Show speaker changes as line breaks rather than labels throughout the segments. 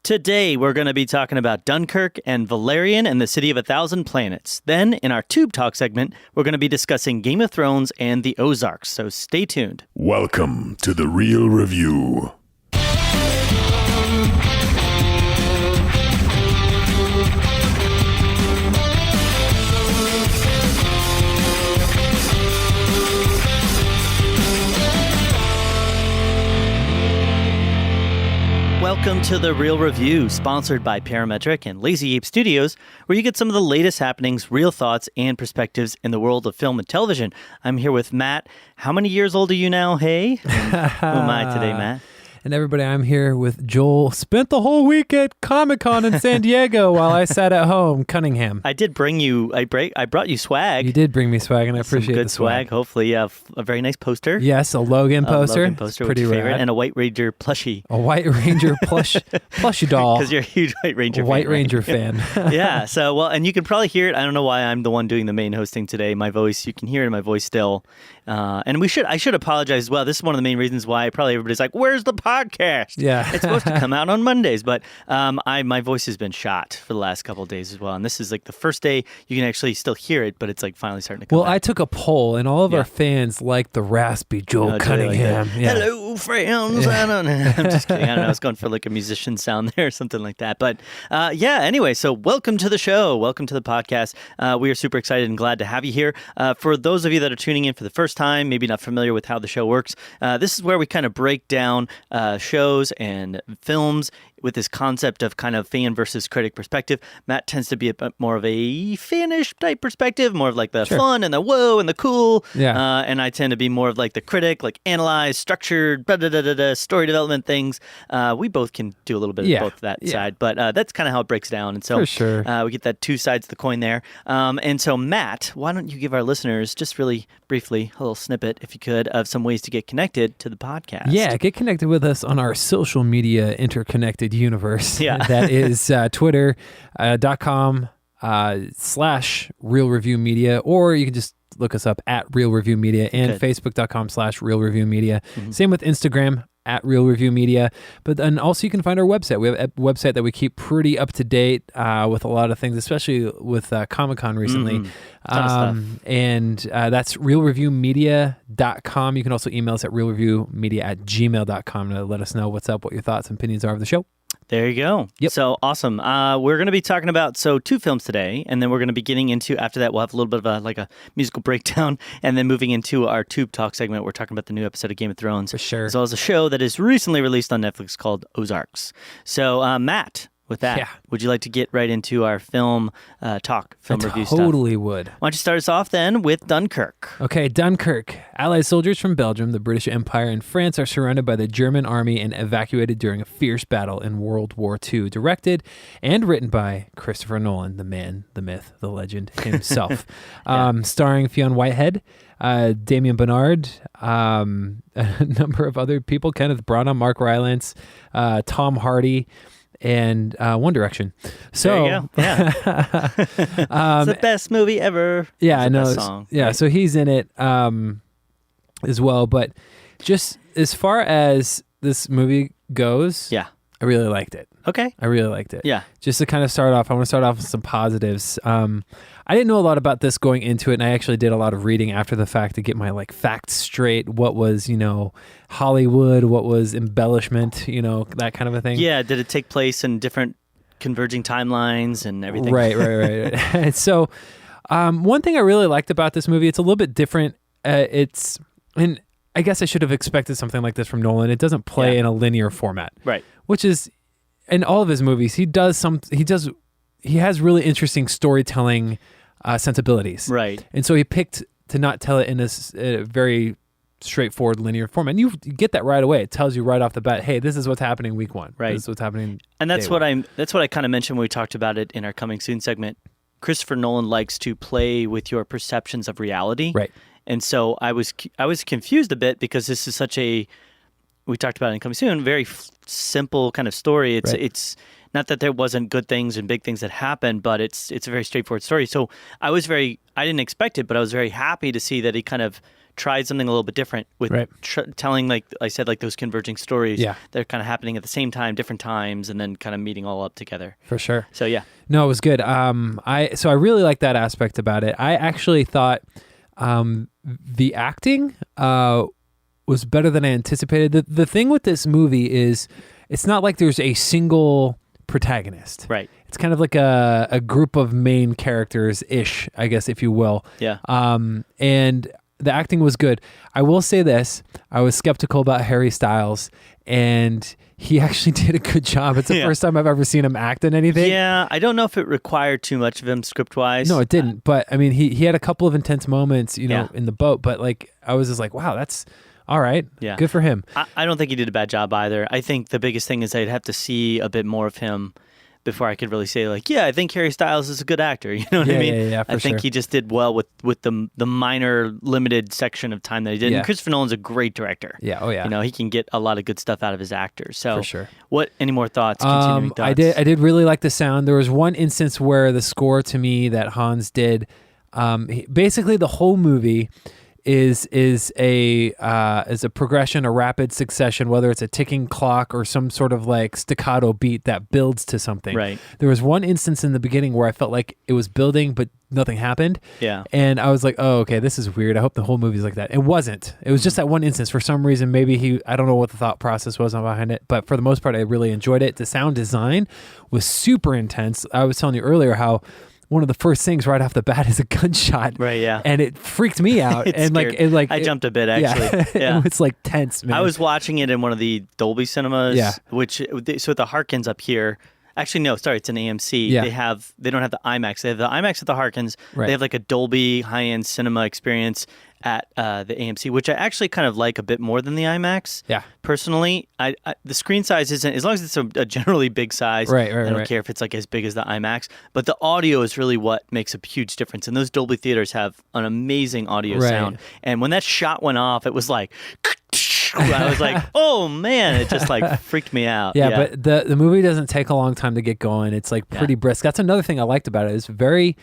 Today, we're going to be talking about Dunkirk and Valerian and the City of a Thousand Planets. Then, in our Tube Talk segment, we're going to be discussing Game of Thrones and the Ozarks, so stay tuned.
Welcome to The Real Review.
Welcome to The Real Review, sponsored by Parametric and Lazy Ape Studios, where you get some of the latest happenings, real thoughts, and perspectives in the world of film and television. I'm here with Matt. How many years old are you now, hey? Who am I today, Matt?
And everybody, I'm here with Joel. Spent the whole week at Comic-Con in San Diego while I sat at home, Cunningham.
I did bring you, I brought you swag.
You did bring me swag, and I appreciate
good
the swag.
Hopefully, a very nice poster.
Yes, a Logan poster.
Logan poster,
pretty
which is favorite,
rad.
and a White Ranger plushie.
A White Ranger plushie doll.
Because you're a huge White Ranger fan.
White
right?
Ranger fan.
Yeah, so, well, and you can probably hear it. I don't know why I'm the one doing the main hosting today. My voice, you can hear it in my voice still. And I should apologize as well. This is one of the main reasons why probably everybody's like, where's the podcast?
Yeah.
It's supposed to come out on Mondays, but my voice has been shot for the last couple of days as well. And this is like the first day you can actually still hear it, but it's like finally starting to come
Well,
back.
I took a poll, and all of our fans like the raspy Joel Cunningham.
Like hello, friends. I don't know. I'm just kidding. I don't know. I was going for like a musician sound there or something like that. But anyway, so welcome to the show. Welcome to the podcast. We are super excited and glad to have you here. For those of you that are tuning in for the first time, maybe not familiar with how the show works, this is where we kind of break down shows and films with this concept of kind of fan versus critic perspective. Matt tends to be a bit more of a fanish type perspective, more of like the fun and the whoa and the cool.
Yeah.
And I tend to be more of like the critic, like analyze, structured, story development things. We both can do a little bit of both that side, but that's kind of how it breaks down. And so
For sure.
We get that two sides of the coin there. And so Matt, why don't you give our listeners just really briefly a little snippet, if you could, of some ways to get connected to the podcast.
Yeah, get connected with us on our social media interconnected universe.
Yeah.
That is twitter.com/Real Review Media, or you can just look us up at Real Review Media, and facebook.com/Real Review Media. Mm-hmm. Same with Instagram at Real Review Media. But then also you can find our website. We have a website that we keep pretty up to date with a lot of things, especially with Comic-Con recently.
Ton of stuff.
And that's realreviewmedia.com. You can also email us at realreviewmedia@gmail.com to let us know what's up, what your thoughts and opinions are of the show.
There you go.
Yep.
So awesome. We're going to be talking about two films today, and then we're going to be getting into, after that, we'll have a little bit of a musical breakdown, and then moving into our Tube Talk segment, we're talking about the new episode of Game of Thrones.
For sure.
As well as a show that is recently released on Netflix called Ozarks. So, Matt, with that, would you like to get right into our film review stuff?
Totally would.
Why don't you start us off then with Dunkirk?
Okay, Dunkirk. Allied soldiers from Belgium, the British Empire, and France are surrounded by the German army and evacuated during a fierce battle in World War II. Directed and written by Christopher Nolan, the man, the myth, the legend himself. Starring Fionn Whitehead, Damien Bernard, a number of other people, Kenneth Branagh, Mark Rylance, Tom Hardy, and One Direction. So,
there you go. Yeah. It's the best movie ever.
Yeah, I know.
Song,
yeah,
right?
so he's in it as well. But just as far as this movie goes, I really liked it.
Okay.
I really liked it.
Yeah.
Just to kind of start off, I want to start off with some positives. I didn't know a lot about this going into it, and I actually did a lot of reading after the fact to get my facts straight. What was, Hollywood? What was embellishment? That kind of a thing.
Yeah. Did it take place in different converging timelines and everything?
Right. So, one thing I really liked about this movie, it's a little bit different. And I guess I should have expected something like this from Nolan. It doesn't play in a linear format,
right?
Which is in all of his movies. He has really interesting storytelling sensibilities,
right?
And so he picked to not tell it in a very straightforward linear format. And you get that right away. It tells you right off the bat, hey, this is what's happening week one.
Right.
This is what's happening.
And that's what I kind of mentioned when we talked about it in our Coming Soon segment. Christopher Nolan likes to play with your perceptions of reality,
right?
And so I was confused a bit because this is such a, we talked about it in Coming Soon, very simple kind of story. It's not that there wasn't good things and big things that happened, but it's a very straightforward story. So I didn't expect it, but I was very happy to see that he kind of tried something a little bit different with telling, like I said, like those converging stories.
Yeah.
They're kind of happening at the same time, different times, and then kind of meeting all up together.
For sure.
So yeah.
No, it was good. I really like that aspect about it. I actually thought the acting was better than I anticipated. The thing with this movie is it's not like there's a single protagonist.
Right.
It's kind of like a group of main characters-ish, I guess, if you will.
Yeah.
And the acting was good. I will say this. I was skeptical about Harry Styles, and he actually did a good job. It's the first time I've ever seen him act in anything.
Yeah, I don't know if it required too much of him script-wise.
No, it didn't. But, I mean, he had a couple of intense moments, in the boat. But, like, I was just like, wow, that's... all right. Yeah. Good for him.
I don't think he did a bad job either. I think the biggest thing is I'd have to see a bit more of him before I could really say, like, yeah, I think Harry Styles is a good actor. You know what I mean?
Yeah,
I think he just did well with the minor, limited section of time that he did.
Yeah.
And Christopher Nolan's a great director.
Yeah, oh yeah.
He can get a lot of good stuff out of his actors. So,
for sure.
Any more thoughts? Continuing thoughts?
I did really like the sound. There was one instance where the score to me that Hans did, basically the whole movie is a progression, a rapid succession, whether it's a ticking clock or some sort of like staccato beat that builds to something.
Right.
There was one instance in the beginning where I felt like it was building, but nothing happened.
Yeah.
And I was like, oh, okay, this is weird. I hope the whole movie's like that. It wasn't. It was just that one instance. For some reason, maybe I don't know what the thought process was behind it, but for the most part, I really enjoyed it. The sound design was super intense. I was telling you earlier how one of the first things right off the bat is a gunshot.
Right, yeah.
And it freaked me out. And
I jumped a bit, actually.
Yeah. It's like tense, man.
I was watching it in one of the Dolby cinemas,
Yeah.
So at the Harkins up here, actually, no, sorry, it's an AMC.
Yeah.
They don't have the IMAX. They have the IMAX at the Harkins.
Right.
They have like a Dolby high-end cinema experience at the AMC, which I actually kind of like a bit more than the IMAX.
Yeah.
Personally, the screen size isn't, as long as it's a generally big size,
Right,
I don't care if it's like as big as the IMAX, but the audio is really what makes a huge difference. And those Dolby theaters have an amazing audio sound. And when that shot went off, it was like... I was like, oh man, it just like freaked me out.
Yeah, but the movie doesn't take a long time to get going. It's like pretty brisk. That's another thing I liked about it. It's a very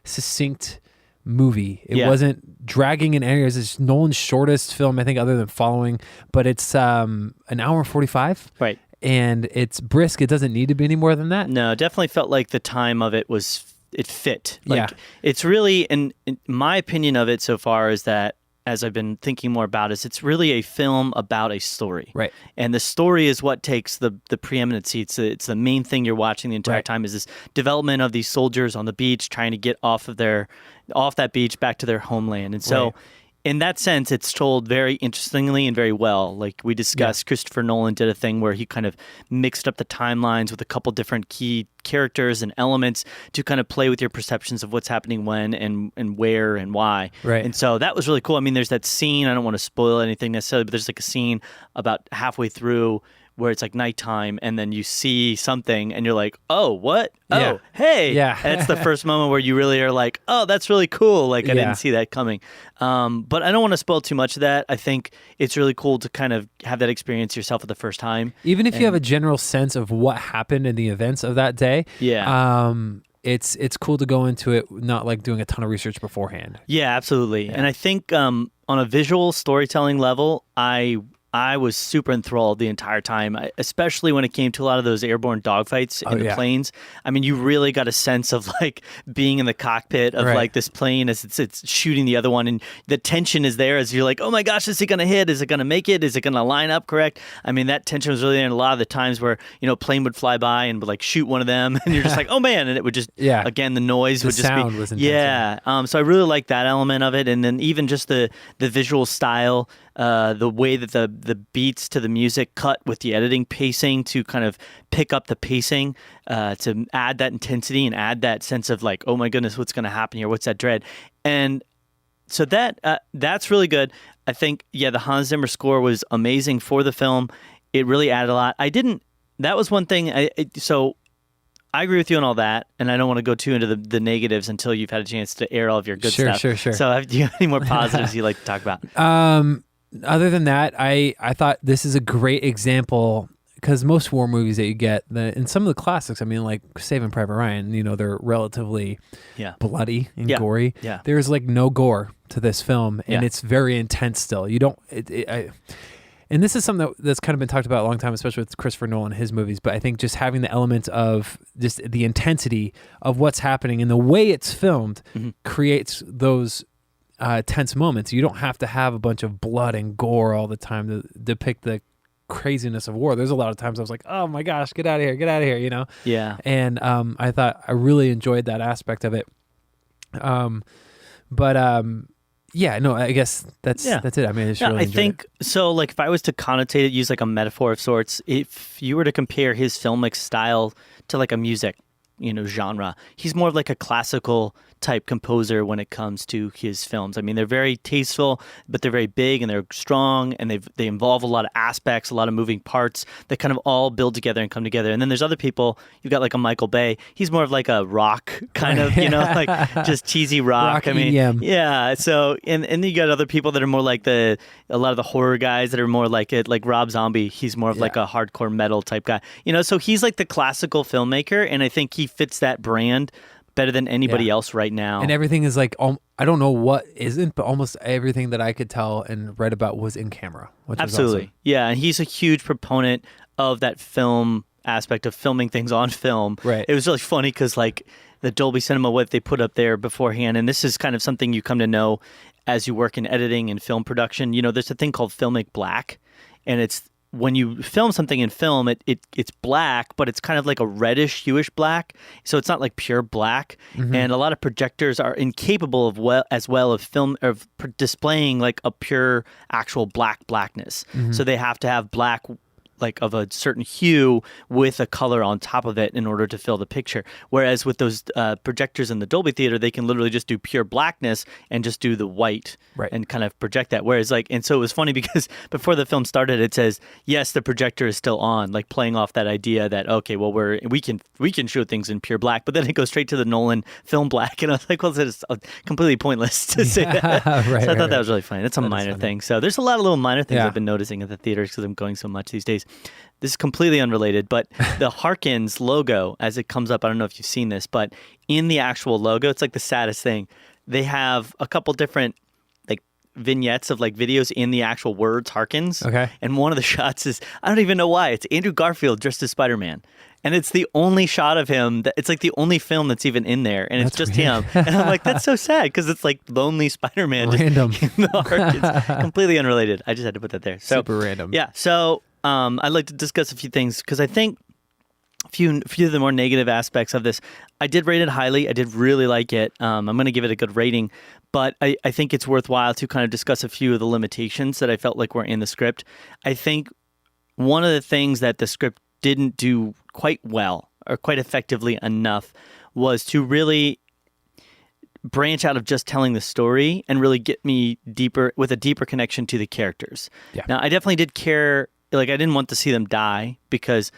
succinct movie. It wasn't dragging in areas. It's Nolan's shortest film, I think, other than Following, but it's an hour and 45.
Right.
And it's brisk. It doesn't need to be any more than that.
No, it definitely felt like the time of it fit. Like, it's really, and my opinion of it so far is that, as I've been thinking more about it, it's really a film about a story.
Right.
And the story is what takes the preeminent seat. It's the main thing you're watching the entire time is this development of these soldiers on the beach trying to get off that beach back to their homeland. And so in that sense, it's told very interestingly and very well. Like we discussed, Christopher Nolan did a thing where he kind of mixed up the timelines with a couple different key characters and elements to kind of play with your perceptions of what's happening when and where and why.
Right.
And so that was really cool. I mean, there's that scene, I don't want to spoil anything necessarily, but there's like a scene about halfway through where it's like nighttime and then you see something and you're like, oh, what? Oh, hey.
Yeah.
And it's the first moment where you really are like, oh, that's really cool. Like I didn't see that coming. But I don't want to spoil too much of that. I think it's really cool to kind of have that experience yourself for the first time.
Even if you have a general sense of what happened in the events of that day.
Yeah.
It's cool to go into it not like doing a ton of research beforehand.
Yeah, absolutely. And I think on a visual storytelling level, I was super enthralled the entire time, especially when it came to a lot of those airborne dogfights in the planes. I mean, you really got a sense of like being in the cockpit of like this plane as it's shooting the other one, and the tension is there as you're like, oh my gosh, is it going to hit? Is it going to make it? Is it going to line up correct? I mean, that tension was really there. And a lot of the times where plane would fly by and would like shoot one of them, and you're just like, oh man, and it would just again the noise would just
sound
be
was intense.
So I really liked that element of it, and then even just the visual style. The way that the beats to the music cut with the editing pacing to kind of pick up the pacing to add that intensity and add that sense of like, oh my goodness, what's going to happen here? What's that dread? And so that's really good. I think, the Hans Zimmer score was amazing for the film. It really added a lot. That was one thing. So I agree with you on all that, and I don't want to go too into the negatives until you've had a chance to air all of your good stuff.
Sure.
So do you have any more positives you'd like to talk about?
Other than that, I thought this is a great example because most war movies that you get, in some of the classics, I mean, like Saving Private Ryan, you know, they're relatively bloody and gory.
Yeah.
There's like no gore to this film, and
Yeah.
it's very intense still. You don't, and this is something that's kind of been talked about a long time, especially with Christopher Nolan and his movies, but I think just having the element of just the intensity of what's happening and the way it's filmed creates those tense moments. You don't have to have a bunch of blood and gore all the time to depict the craziness of war. There's a lot of times I was like, oh my gosh, get out of here, you know?
Yeah.
And I thought I really enjoyed that aspect of it. Yeah, no, I guess that's it. I mean,
I think so. Like, if I was to connotate it, use like a metaphor of sorts, if you were to compare his filmic style to like a music, genre, he's more of like a classical type composer when it comes to his films. I mean, they're very tasteful, but they're very big and they're strong, and they involve a lot of aspects, a lot of moving parts that kind of all build together and come together. And then there's other people. You've got like a Michael Bay. He's more of like a rock kind of, like just cheesy rock. I mean,
EDM.
yeah. So and then you got other people that are more like a lot of the horror guys that are more like it, like Rob Zombie. He's more of like a hardcore metal type guy. So he's like the classical filmmaker, and I think he fits that brand better than anybody else right now.
And everything is like, I don't know what isn't, but almost everything that I could tell and read about was in camera, which
absolutely.
is awesome.
Yeah, and he's a huge proponent of that film aspect of filming things on film.
Right.
It was really funny because like the Dolby Cinema, what they put up there beforehand, and this is kind of something you come to know as you work in editing and film production. There's a thing called filmic black, and it's when you film something in film, it's black, but it's kind of like a reddish, hueish black. So it's not like pure black. Mm-hmm. And a lot of projectors are incapable of displaying like a pure actual blackness. Mm-hmm. So they have to have black like of a certain hue with a color on top of it in order to fill the picture. Whereas with those projectors in the Dolby Theater, they can literally just do pure blackness and just do the white and kind of project that. Whereas and so it was funny because before the film started, it says, yes, the projector is still on, like playing off that idea that, okay, well, we can show things in pure black, but then it goes straight to the Nolan film black. And I was like, well, it's completely pointless to say that. So I thought that was really funny. That's a minor thing. So there's a lot of little minor things I've been noticing at the theaters because I'm going so much these days. This is completely unrelated, but the Harkins logo, as it comes up, I don't know if you've seen this, but in the actual logo, it's like the saddest thing. They have a couple different like vignettes of like videos in the actual words Harkins. Okay. And one of the shots is, I don't even know why, it's Andrew Garfield dressed as Spider-Man. And it's the only shot of him, it's like the only film that's even in there, and it's just him. And I'm like, that's so sad, because it's like lonely Spider-Man.
Random.
Just in the Harkins. Completely unrelated. I just had to put that there. So,
super random.
Yeah, so I'd like to discuss a few things, because I think a few of the more negative aspects of this, I did rate it highly. I did really like it. I'm going to give it a good rating, but I think it's worthwhile to kind of discuss a few of the limitations that I felt like were in the script. I think one of the things that the script didn't do quite well or quite effectively enough was to really branch out of just telling the story and really get me deeper with a deeper connection to the characters. Yeah. Now, I definitely did care. Like, I didn't want to see them die, because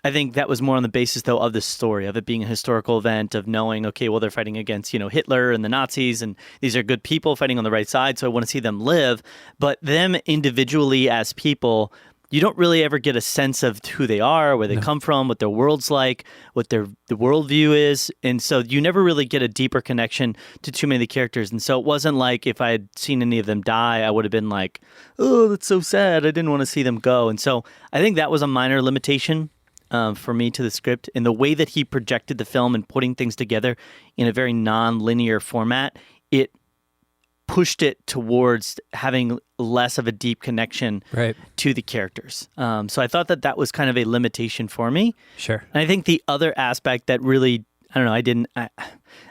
I think that was more on the basis, though, of the story, of it being a historical event, of knowing, okay, well, they're fighting against, Hitler and the Nazis, and these are good people fighting on the right side, so I want to see them live. But them individually as people, you don't really ever get a sense of who they are, where they come from, what their world's like, what the worldview is. And so you never really get a deeper connection to too many of the characters. And so it wasn't like if I had seen any of them die, I would have been like, oh, that's so sad. I didn't want to see them go. And so I think that was a minor limitation for me to the script. And the way that he projected the film and putting things together in a very non-linear format, it pushed it towards having less of a deep connection to the characters. So I thought that was kind of a limitation for me.
Sure.
And I think the other aspect that really, I don't know,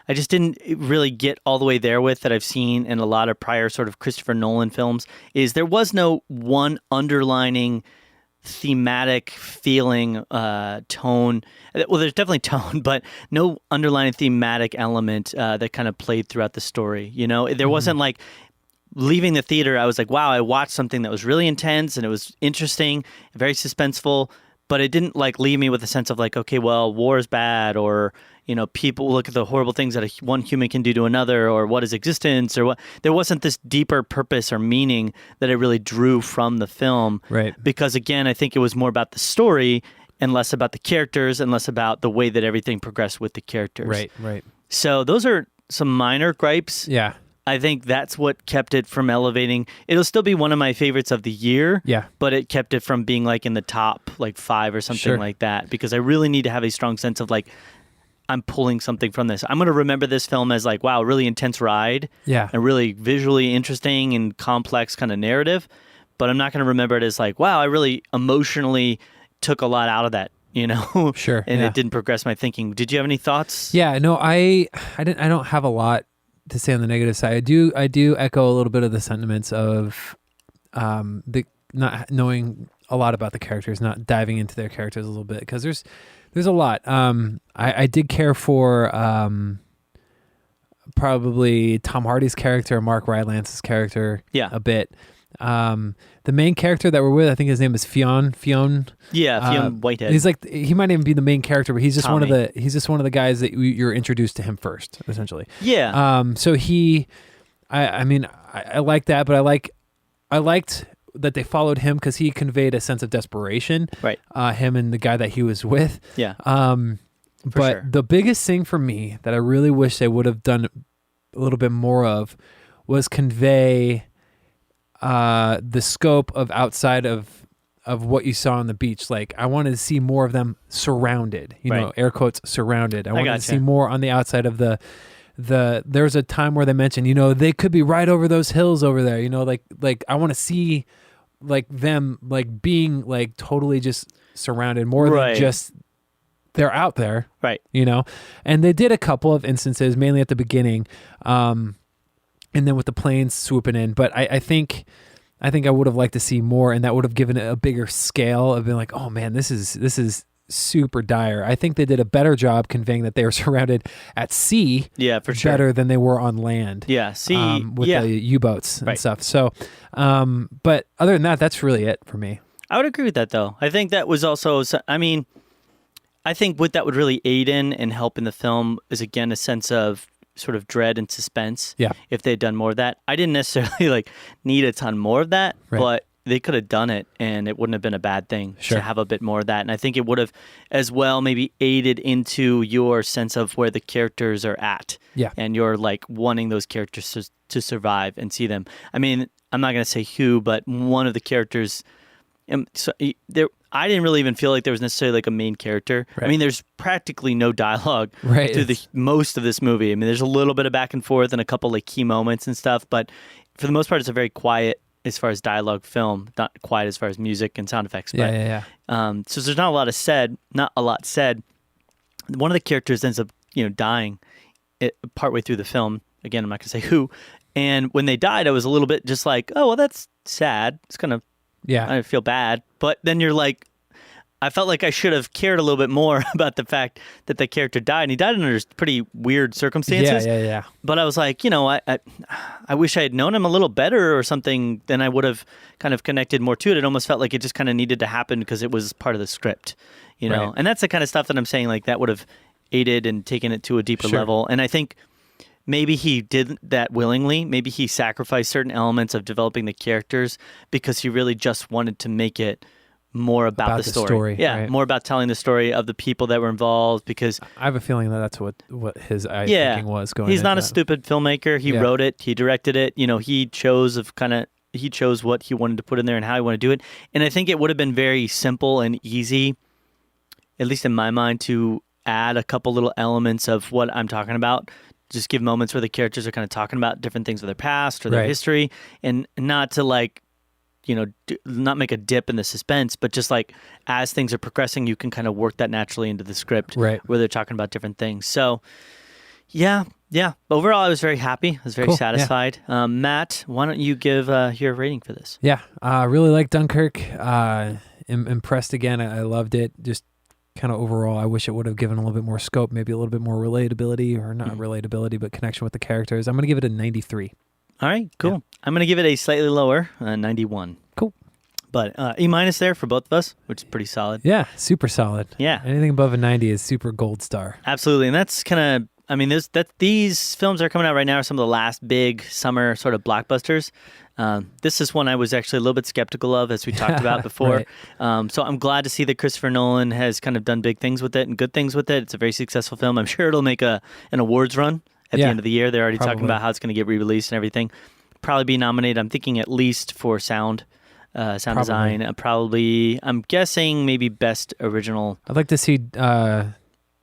I just didn't really get all the way there with, that I've seen in a lot of prior sort of Christopher Nolan films, is there was no one underlining thematic feeling, tone. Well, there's definitely tone, but no underlying thematic element that kind of played throughout the story. There wasn't like leaving the theater, I was like, wow, I watched something that was really intense and it was interesting, very suspenseful, but it didn't like leave me with a sense of like, okay, well, war is bad, or people look at the horrible things that one human can do to another, or what is existence, or what. There wasn't this deeper purpose or meaning that it really drew from the film.
Right.
Because again, I think it was more about the story and less about the characters and less about the way that everything progressed with the characters.
Right.
So those are some minor gripes.
Yeah.
I think that's what kept it from elevating. It'll still be one of my favorites of the year.
Yeah.
But it kept it from being like in the top 5 or something
Sure.
like that, because I really need to have a strong sense of I'm pulling something from this. I'm going to remember this film as wow, a really intense ride.
Yeah.
A really visually interesting and complex kind of narrative. But I'm not going to remember it as wow, I really emotionally took a lot out of that.
Sure.
And
yeah.
it didn't progress my thinking. Did you have any thoughts?
Yeah, no, I don't have a lot to say on the negative side. I do echo a little bit of the sentiments of the not knowing a lot about the characters, not diving into their characters a little bit, because there's a lot. I did care for probably Tom Hardy's character, Mark Rylance's character, a bit. The main character that we're with, I think his name is Fionn.
Yeah, Fionn Whitehead.
He's he might even be the main character, but he's just
Tommy.
one of the guys that you're introduced to him first, essentially.
Yeah.
So I like that, but I liked that they followed him because he conveyed a sense of desperation.
Right.
Him and the guy that he was with.
Yeah.
But
sure.
the biggest thing for me that I really wish they would have done a little bit more of was convey the scope of outside of what you saw on the beach. I wanted to see more of them surrounded, air quotes surrounded. I wanted to see more on the outside of there's a time where they mentioned, they could be right over those hills over there, I want to see them being totally just surrounded more than just they're out there.
Right.
And they did a couple of instances, mainly at the beginning. And then with the planes swooping in, but I think I would have liked to see more, and that would have given it a bigger scale of being oh man, this is super dire. I think they did a better job conveying that they were surrounded at sea.
Yeah, for sure.
Better than they were on land.
Yeah, sea
with the U-boats and stuff. So, but other than that, that's really it for me.
I would agree with that, though. I think that was also. I think what that would really aid in and help in the film is again a sense of sort of dread and suspense.
Yeah.
If they had done more of that, I didn't necessarily need a ton more of that, but they could have done it, and it wouldn't have been a bad thing to have a bit more of that. And I think it would have, as well, maybe aided into your sense of where the characters are at.
Yeah.
And you're wanting those characters to survive and see them. I'm not going to say who, but one of the characters. I didn't really even feel like there was necessarily a main character.
Right.
There's practically no dialogue
through
the most of this movie. There's a little bit of back and forth and a couple key moments and stuff, but for the most part, it's a very quiet as far as dialogue film, not quiet as far as music and sound effects. But, so there's not a lot said. One of the characters ends up, dying partway through the film. Again, I'm not going to say who. And when they died, I was a little bit just oh, well, that's sad. It's kind of, I feel bad. But then you're I felt like I should have cared a little bit more about the fact that the character died. And he died under pretty weird circumstances.
Yeah.
But I was I wish I had known him a little better or something, then I would have kind of connected more to it. It almost felt like it just kind of needed to happen because it was part of the script,
Right.
And that's the kind of stuff that I'm saying, that would have aided and taken it to a deeper level. And I think maybe he did that willingly. Maybe he sacrificed certain elements of developing the characters because he really just wanted to make it more about the story. Yeah,
right.
More about telling the story of the people that were involved, because
I have a feeling that that's what his thinking was going.
He's not a
that.
stupid filmmaker. He wrote it. He directed it. He chose what he wanted to put in there and how he wanted to do it. And I think it would have been very simple and easy, at least in my mind, to add a couple little elements of what I'm talking about. Just give moments where the characters are kind of talking about different things of their past or their history, and not to not make a dip in the suspense, but just as things are progressing, you can kind of work that naturally into the script,
right,
where they're talking about different things. So, yeah. Overall, I was very happy. I was very satisfied. Yeah. Matt, why don't you give your rating for this?
Yeah, really like Dunkirk. Impressed again. I loved it. Just kind of overall, I wish it would have given a little bit more scope, maybe a little bit more relatability, or not relatability, but connection with the characters. I'm going to give it a 93.
All right, cool. Yeah. I'm going to give it a slightly lower, 91.
Cool.
But E- there for both of us, which is pretty solid.
Yeah, super solid.
Yeah.
Anything above a 90 is super gold star.
Absolutely. And that's kind of, I mean, these films that are coming out right now are some of the last big summer sort of blockbusters. This is one I was actually a little bit skeptical of, as we talked about before.
Right.
So I'm glad to see that Christopher Nolan has kind of done big things with it and good things with it. It's a very successful film. I'm sure it'll make an awards run at the end of the year. They're already talking about how it's going to get re-released and everything. Probably be nominated, I'm thinking, at least for sound design. Probably, I'm guessing maybe best original.
I'd like to see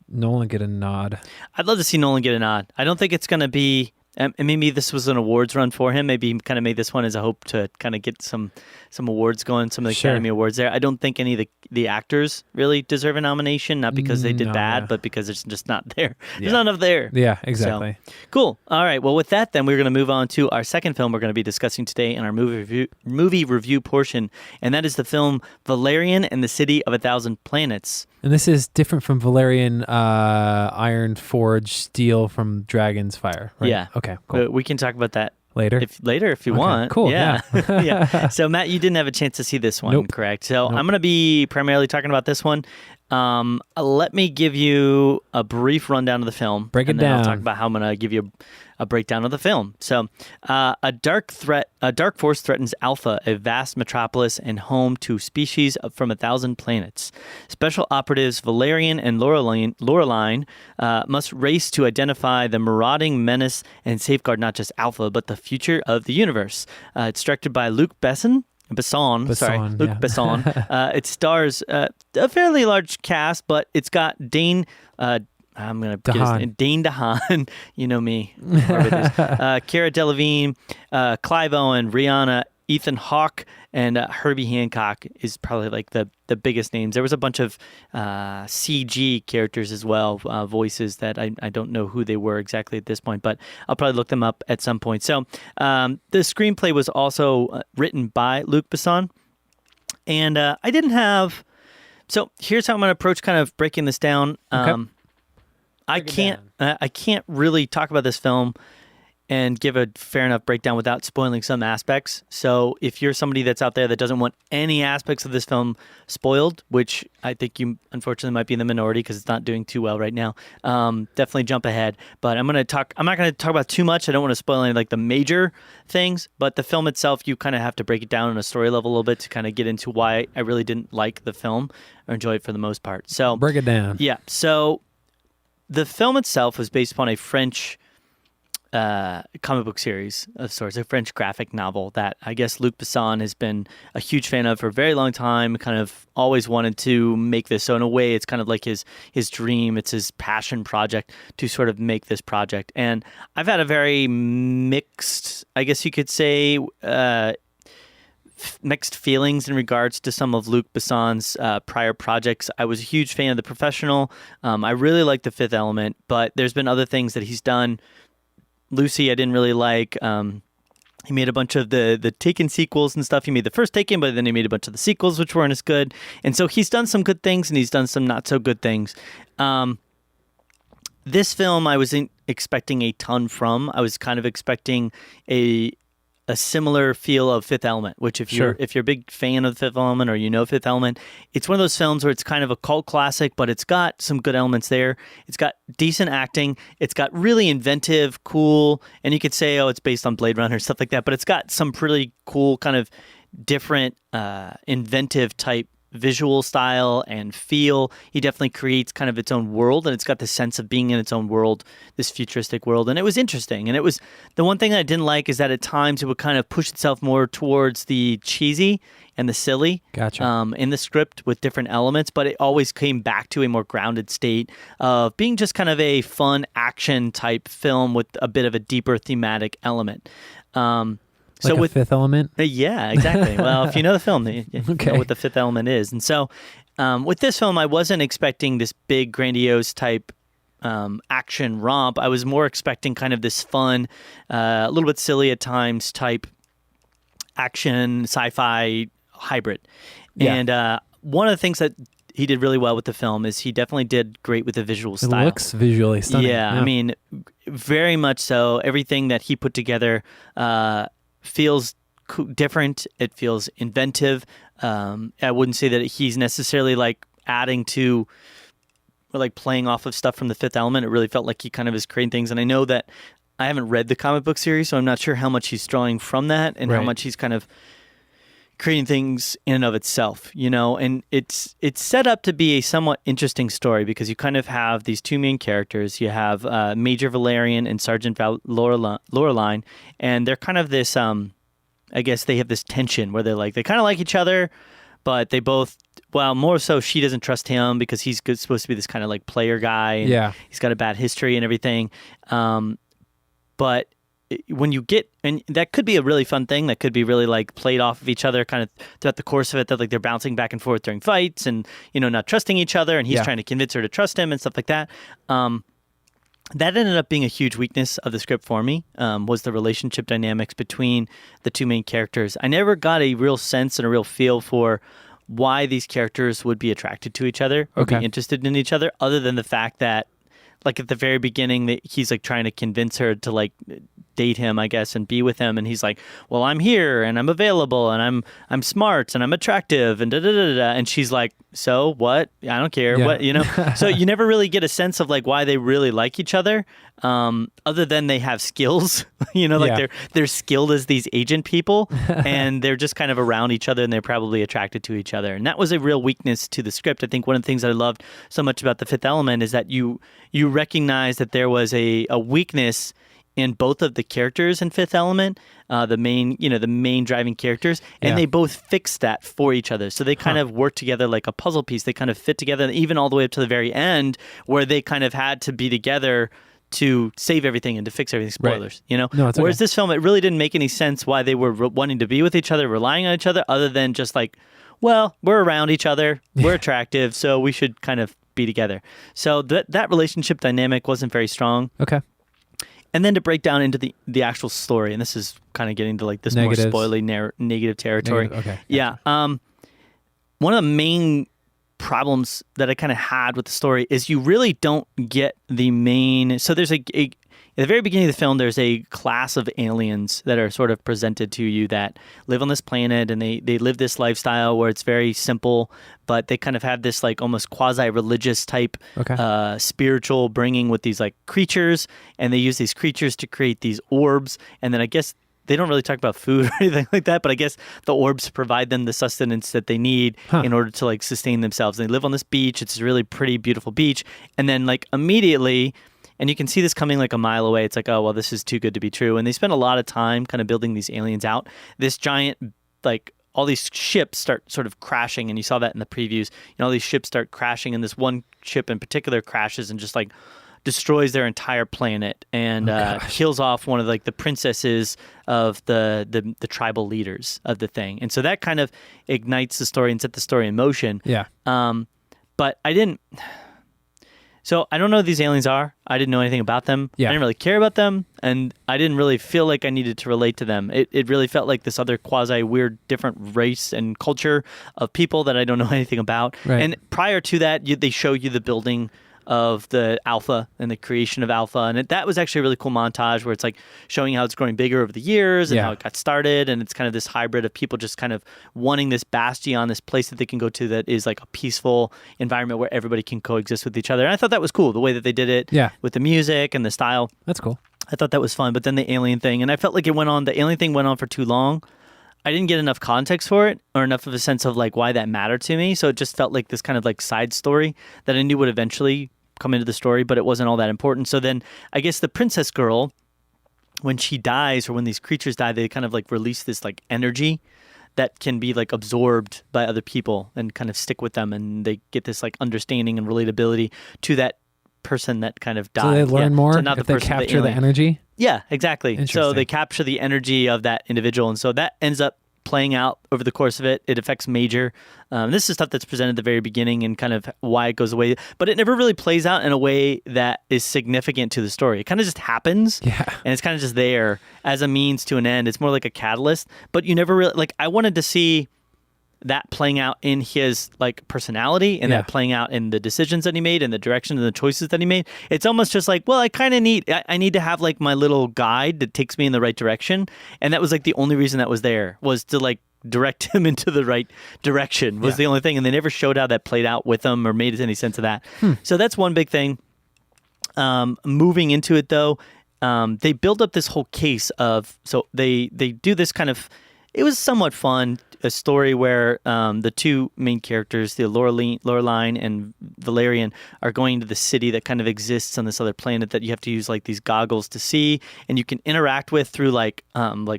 Nolan get a nod.
I'd love to see Nolan get a nod. I don't think it's going to be, and maybe this was an awards run for him. Maybe he kind of made this one as a hope to kind of get some awards going, some of the Academy Awards there. I don't think any of the actors really deserve a nomination, not because they did bad, but because it's just not there. There's not enough there.
Yeah, exactly.
So, cool. All right. Well, with that, then we're going to move on to our second film we're going to be discussing today in our movie review portion, and that is the film Valerian and the City of a Thousand Planets.
And this is different from Valerian iron forged steel from Dragon's Fire, right?
Yeah.
Okay, cool.
We can talk about that
later
if you want.
Cool.
Yeah. Yeah. So Matt, you didn't have a chance to see this one, correct? So I'm going to be primarily talking about this one. Let me give you a brief rundown of the film.
Break it
and then
down.
I'll talk about how I'm going to give you a breakdown of the film. So, a dark force threatens Alpha, a vast metropolis and home to species from 1,000 planets. Special operatives Valerian and Laureline must race to identify the marauding menace and safeguard not just Alpha, but the future of the universe. It's directed by Luc Besson. Luc Besson. It stars a fairly large cast, but it's got Dane. I'm going to guess Dane DeHaan. You know me. Cara Delevingne, Clive Owen, Rihanna, Ethan Hawke, and Herbie Hancock is probably like the biggest names. There was a bunch of CG characters as well, voices that I don't know who they were exactly at this point, but I'll probably look them up at some point. So the screenplay was also written by Luc Besson, and I didn't have... So here's how I'm going to approach kind of breaking this down.
Okay.
I can't really talk about this film and give a fair enough breakdown without spoiling some aspects. So if you're somebody that's out there that doesn't want any aspects of this film spoiled, which I think you unfortunately might be in the minority because it's not doing too well right now, definitely jump ahead. But I'm not going to talk about too much. I don't want to spoil any like the major things, but the film itself, you kind of have to break it down on a story level a little bit to kind of get into why I really didn't like the film or enjoy it for the most part. So
break it down.
Yeah. So the film itself was based upon a French comic book series of sorts, a French graphic novel that I guess Luc Besson has been a huge fan of for a very long time, kind of always wanted to make this. So in a way, it's kind of like his dream. It's his passion project to sort of make this project. And I've had a very mixed, I guess you could say, mixed feelings in regards to some of Luc Besson's prior projects. I was a huge fan of The Professional. I really like The Fifth Element, but there's been other things that he's done. Lucy, I didn't really like. He made a bunch of the Taken sequels and stuff. He made the first Taken, but then he made a bunch of the sequels, which weren't as good. And so he's done some good things, and he's done some not so good things. This film, I wasn't expecting a ton from. I was kind of expecting a similar feel of Fifth Element, which if you're a big fan of Fifth Element or you know Fifth Element, it's one of those films where it's kind of a cult classic, but it's got some good elements there. It's got decent acting. It's got really inventive, cool, and you could say, oh, it's based on Blade Runner, stuff like that, but it's got some pretty cool kind of different inventive type visual style and feel. He definitely creates kind of its own world, and it's got the sense of being in its own world, this futuristic world. And it was interesting. And it was the one thing I didn't like is that at times it would kind of push itself more towards the cheesy and the silly in the script with different elements, but it always came back to a more grounded state of being just kind of a fun action type film with a bit of a deeper thematic element.
So with Fifth Element?
Yeah, exactly. Well, if you know the film, you know what the Fifth Element is. And so with this film, I wasn't expecting this big, grandiose type action romp. I was more expecting kind of this fun, a little bit silly at times type action, sci-fi hybrid. Yeah. And one of the things that he did really well with the film is he definitely did great with the visual style.
It looks visually stunning.
Yeah, I mean, very much so. Everything that he put together feels different. It feels inventive. I wouldn't say that he's necessarily like adding to or like playing off of stuff from the Fifth Element. It really felt like he kind of is creating things. And I know that I haven't read the comic book series, so I'm not sure how much he's drawing from that and how much he's kind of creating things in and of itself, you know. And it's set up to be a somewhat interesting story because you kind of have these two main characters. You have Major Valerian and Sergeant Laureline, and they're kind of this, I guess they have this tension where they kind of like each other, but they both, well, more so she doesn't trust him because he's supposed to be this kind of like player guy. And he's got a bad history and everything. But when you get, and that could be a really fun thing that could be really like played off of each other kind of throughout the course of it, that like they're bouncing back and forth during fights and, you know, not trusting each other, and he's trying to convince her to trust him and stuff like that. That ended up being a huge weakness of the script for me, was the relationship dynamics between the two main characters. I never got a real sense and a real feel for why these characters would be attracted to each other or be interested in each other, other than the fact that, like, at the very beginning, that he's like trying to convince her to like date him, I guess, and be with him, and he's like, well, I'm here and I'm available and I'm smart and I'm attractive and da da da da, and she's like, so what? I don't care. What, you know? So you never really get a sense of like why they really like each other, other than they have skills, you know, like they're skilled as these agent people, and they're just kind of around each other and they're probably attracted to each other. And that was a real weakness to the script. I think one of the things that I loved so much about The Fifth Element is that you recognize that there was a weakness in both of the characters in Fifth Element, the main driving characters, and they both fixed that for each other. So they kind of work together like a puzzle piece. They kind of fit together, even all the way up to the very end, where they kind of had to be together to save everything and to fix everything. Spoilers, you know? No, whereas this film, it really didn't make any sense why they were wanting to be with each other, relying on each other, other than just like, well, we're around each other, we're attractive, so we should kind of be together. So that relationship dynamic wasn't very strong.
Okay.
And then to break down into the actual story, and this is kind of getting to like this Negatives. More spoily negative territory.
Okay.
Yeah. One of the main problems that I kind of had with the story is you really don't get the main. So there's at the very beginning of the film, there's a class of aliens that are sort of presented to you that live on this planet, and they live this lifestyle where it's very simple, but they kind of have this like almost quasi-religious type spiritual bringing with these like creatures, and they use these creatures to create these orbs, and then I guess they don't really talk about food or anything like that, but I guess the orbs provide them the sustenance that they need in order to like sustain themselves. They live on this beach. It's a really pretty, beautiful beach, and then like immediately, and you can see this coming like a mile away. It's like, oh, well, this is too good to be true. And they spend a lot of time kind of building these aliens out. This giant, like, all these ships start sort of crashing, and you saw that in the previews. You know, all these ships start crashing, and this one ship in particular crashes and just like destroys their entire planet and kills off one of like the princesses of the tribal leaders of the thing. And so that kind of ignites the story and set the story in motion.
Yeah.
But I didn't. So I don't know who these aliens are. I didn't know anything about them. I didn't really care about them, and I didn't really feel like I needed to relate to them. It really felt like this other quasi-weird, different race and culture of people that I don't know anything about. Right. And prior to that, they show you the building of the Alpha and the creation of Alpha, and that was actually a really cool montage where it's like showing how it's growing bigger over the years and how it got started, and it's kind of this hybrid of people just kind of wanting this bastion, this place that they can go to that is like a peaceful environment where everybody can coexist with each other. And I thought that was cool, the way that they did it with the music and the style.
That's cool.
I thought that was fun. But then the alien thing, and I felt like the alien thing went on for too long. I didn't get enough context for it or enough of a sense of like why that mattered to me. So it just felt like this kind of like side story that I knew would eventually come into the story, but it wasn't all that important. So then I guess the princess girl, when she dies or when these creatures die, they kind of like release this like energy that can be like absorbed by other people and kind of stick with them, and they get this like understanding and relatability to that person that kind of died.
So they learn more if they capture the energy?
Yeah, exactly. So they capture the energy of that individual, and so that ends up playing out over the course of it. It affects Major. This is stuff that's presented at the very beginning and kind of why it goes away, but it never really plays out in a way that is significant to the story. It kind of just happens, and it's kind of just there as a means to an end. It's more like a catalyst, but you never really, like, I wanted to see that playing out in his like personality and that playing out in the decisions that he made and the direction and the choices that he made. It's almost just like, well, I need to have like my little guide that takes me in the right direction. And that was like the only reason that was there, was to like direct him into the right direction was the only thing. And they never showed how that played out with him or made any sense of that. So that's one big thing. Moving into it, though, they build up this whole case of, so they do this kind of, it was somewhat fun, a story where the two main characters, the Laureline and Valerian, are going to the city that kind of exists on this other planet that you have to use like these goggles to see, and you can interact with through like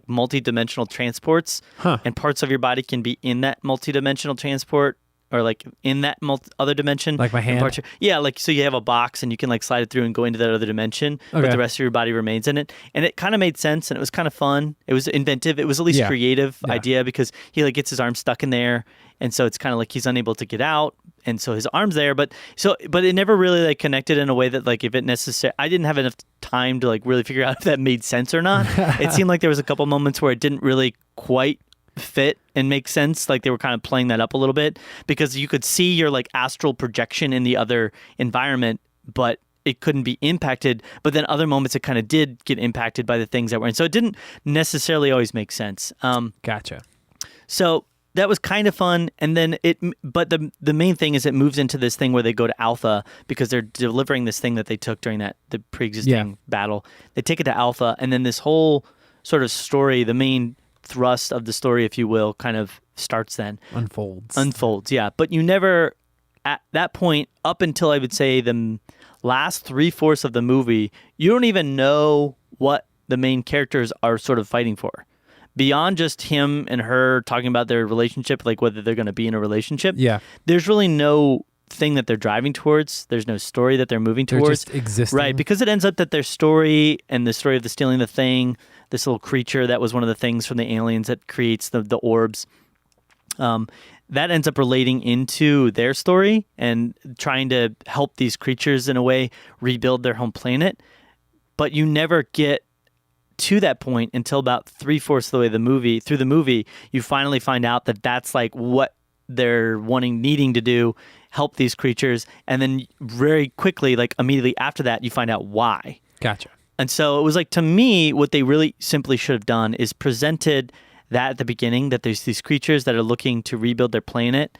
multi-dimensional transports, and parts of your body can be in that multi-dimensional transport or like in that other dimension.
Like my hand?
Yeah, like so you have a box and you can like slide it through and go into that other dimension, but the rest of your body remains in it. And it kind of made sense and it was kind of fun. It was inventive. It was at least creative idea because he like gets his arm stuck in there. And so it's kind of like he's unable to get out. And so his arm's there, but it never really like connected in a way that like if it necessary, I didn't have enough time to like really figure out if that made sense or not. It seemed like there was a couple moments where it didn't really quite fit and make sense, like they were kind of playing that up a little bit because you could see your like astral projection in the other environment, but it couldn't be impacted. But then other moments it kind of did get impacted by the things that were in, so it didn't necessarily always make sense.
Gotcha.
So that was kind of fun, and then but the main thing is it moves into this thing where they go to Alpha because they're delivering this thing that they took during the pre-existing battle. They take it to Alpha, and then this whole sort of story, the main thrust of the story, if you will, kind of starts then. Unfolds, yeah. But you never, at that point, up until I would say the last 3/4 of the movie, you don't even know what the main characters are sort of fighting for. Beyond just him and her talking about their relationship, like whether they're going to be in a relationship, there's really no thing that they're driving towards. There's no story that they're moving towards.
They're just existing.
Right, because it ends up that their story and the story of the stealing the thing, this little creature that was one of the things from the aliens that creates the orbs, that ends up relating into their story and trying to help these creatures in a way rebuild their home planet. But you never get to that point until about 3/4 of the way through the movie, you finally find out that that's like what they're needing to do, help these creatures, and then very quickly, like immediately after that, you find out why.
Gotcha.
And so it was like, to me, what they really simply should have done is presented that at the beginning, that there's these creatures that are looking to rebuild their planet,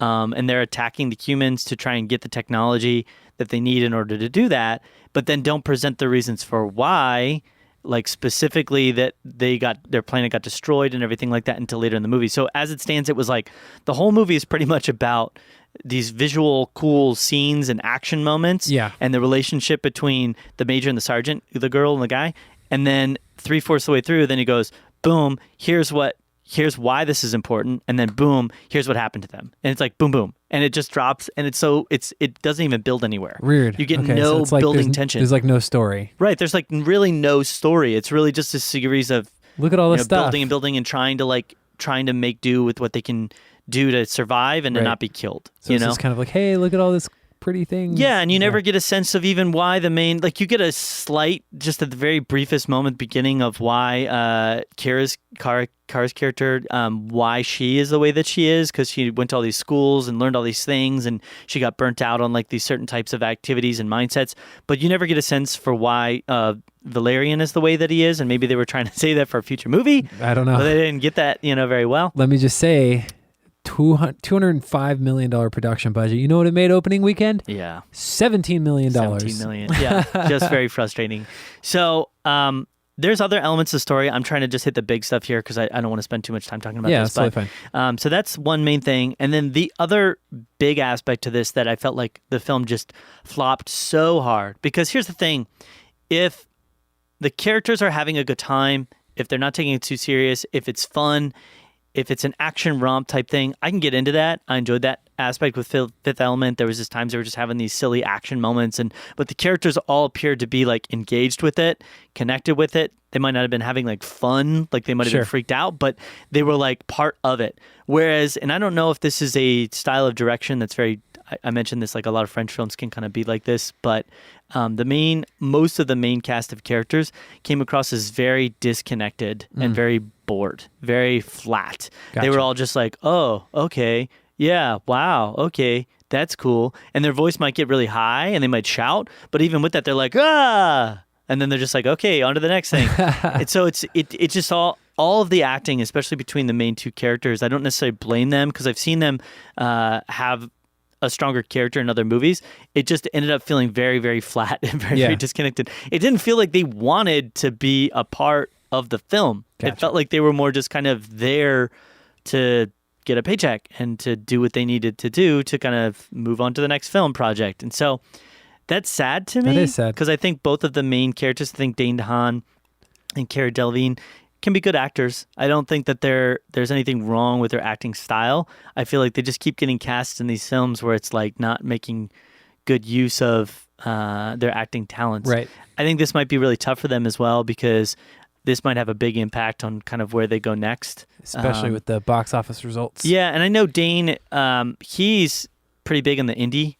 and they're attacking the humans to try and get the technology that they need in order to do that, but then don't present the reasons for why, like specifically that their planet got destroyed and everything like that until later in the movie. So as it stands, it was like the whole movie is pretty much about these visual cool scenes and action moments, and the relationship between the major and the sergeant, the girl and the guy, and then 3/4 of the way through, then he goes, boom, here's why this is important, and then boom, here's what happened to them, and it's like boom, boom, and it just drops, and it doesn't even build anywhere.
Weird.
You get no
so like
building tension.
There's like no story.
Right. There's like really no story. It's really just a series of
look at all this stuff,
building and trying to make do with what they can do to survive and to not be killed.
So it's just kind of like, hey, look at all this pretty thing.
Yeah, and you never get a sense of even why the main, like you get a slight, just at the very briefest moment beginning of why Kara's character, why she is the way that she is, because she went to all these schools and learned all these things, and she got burnt out on like these certain types of activities and mindsets, but you never get a sense for why Valerian is the way that he is, and maybe they were trying to say that for a future movie.
I don't know.
But they didn't get that, very well.
Let me just say, $205 million production budget. You know what it made opening weekend?
Yeah.
$17 million.
$17 million. Yeah. Just very frustrating. So there's other elements of the story. I'm trying to just hit the big stuff here because I don't want to spend too much time talking about this.
Yeah, that's totally fine.
So that's one main thing. And then the other big aspect to this that I felt like the film just flopped so hard. Because here's the thing. If the characters are having a good time, if they're not taking it too serious, if it's fun, if it's an action romp type thing, I can get into that. I enjoyed that aspect with Fifth Element. There was just times they were just having these silly action moments, but the characters all appeared to be like engaged with it, connected with it. They might not have been having like fun, like they might have been freaked out, but they were like part of it. Whereas, and I don't know if this is a style of direction that's very, I mentioned this, like a lot of French films can kind of be like this, but most of the main cast of characters came across as very disconnected and very bored, very flat.
Gotcha.
They were all just like, oh, okay, yeah, wow, okay, that's cool. And their voice might get really high and they might shout, but even with that, they're like, ah, and then they're just like, okay, on to the next thing. And so it just all all of the acting, especially between the main two characters, I don't necessarily blame them because I've seen them have a stronger character in other movies. It just ended up feeling very, very flat and very disconnected. It didn't feel like they wanted to be a part of the film.
Gotcha.
It felt like they were more just kind of there to get a paycheck and to do what they needed to do to kind of move on to the next film project. And so that's sad to me.
That is sad.
Because I think both of the main characters, I think Dane DeHaan and Cara Delevingne, can be good actors. I don't think that there's anything wrong with their acting style. I feel like they just keep getting cast in these films where it's like not making good use of their acting talents.
Right.
I think this might be really tough for them as well because this might have a big impact on kind of where they go next.
Especially with the box office results.
Yeah, and I know Dane, he's pretty big in the indie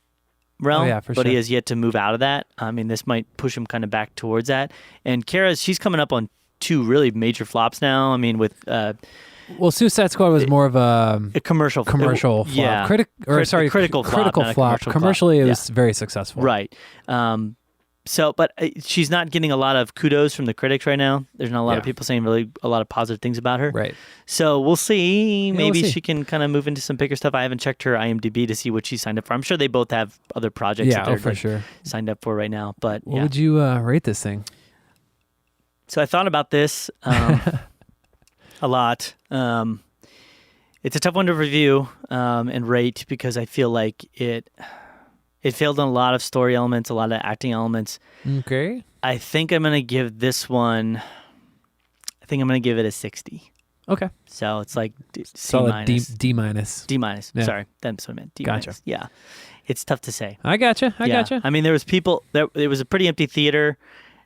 realm, but he has yet to move out of that. I mean, this might push him kind of back towards that. And Cara, she's coming up on 2 really major flops now. I mean, with
well, Suicide Squad was more of a
commercial
flop.
Yeah,
critical flop. Commercially, it was very successful.
Right. So, but she's not getting a lot of kudos from the critics right now. There's not a lot of people saying really a lot of positive things about her.
Right.
So we'll see. Maybe she can kind of move into some bigger stuff. I haven't checked her IMDb to see what she signed up for. I'm sure they both have other projects that they're signed up for right now. But
what would you rate this thing?
So I thought about this a lot. It's a tough one to review and rate because I feel like it failed on a lot of story elements, a lot of acting elements.
Okay.
I think I'm going to give this one, it a 60.
Okay.
So it's like
solid D minus.
D minus. Yeah. Sorry, that's what I meant. D minus.
Gotcha.
Yeah. It's tough to say.
I gotcha.
I mean, there was people, it was a pretty empty theater.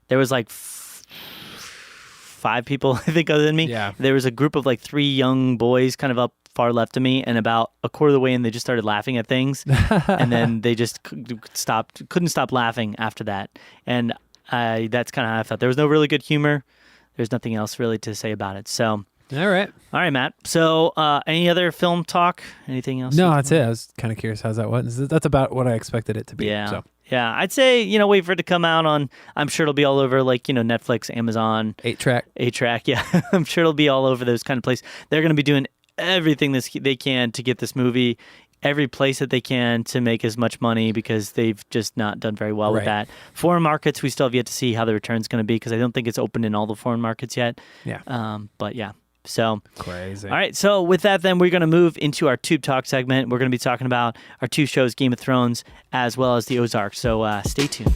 There was like 5 people, I think, other than me.
Yeah.
There was a group of like 3 young boys kind of up far left of me, and about a quarter of the way in, they just started laughing at things. And then they just couldn't stop laughing after that. And that's kind of how I felt. There was no really good humor. There's nothing else really to say about it. So,
all right,
Matt. So, any other film talk? Anything else?
No, that's it. I was kind of curious how's that was. That's about what I expected it to be.
Yeah.
So.
Yeah, I'd say, wait for it to come out on, I'm sure it'll be all over like, Netflix, Amazon.
8-track,
yeah. I'm sure it'll be all over those kind of places. They're going to be doing everything they can to get this movie, every place that they can to make as much money because they've just not done very well with that. Foreign markets, we still have yet to see how the return's going to be because I don't think it's open in all the foreign markets yet.
Yeah.
But yeah. So
crazy.
All right. So with that, then we're going to move into our Tube Talk segment. We're going to be talking about our 2 shows, Game of Thrones, as well as the Ozark. So stay tuned.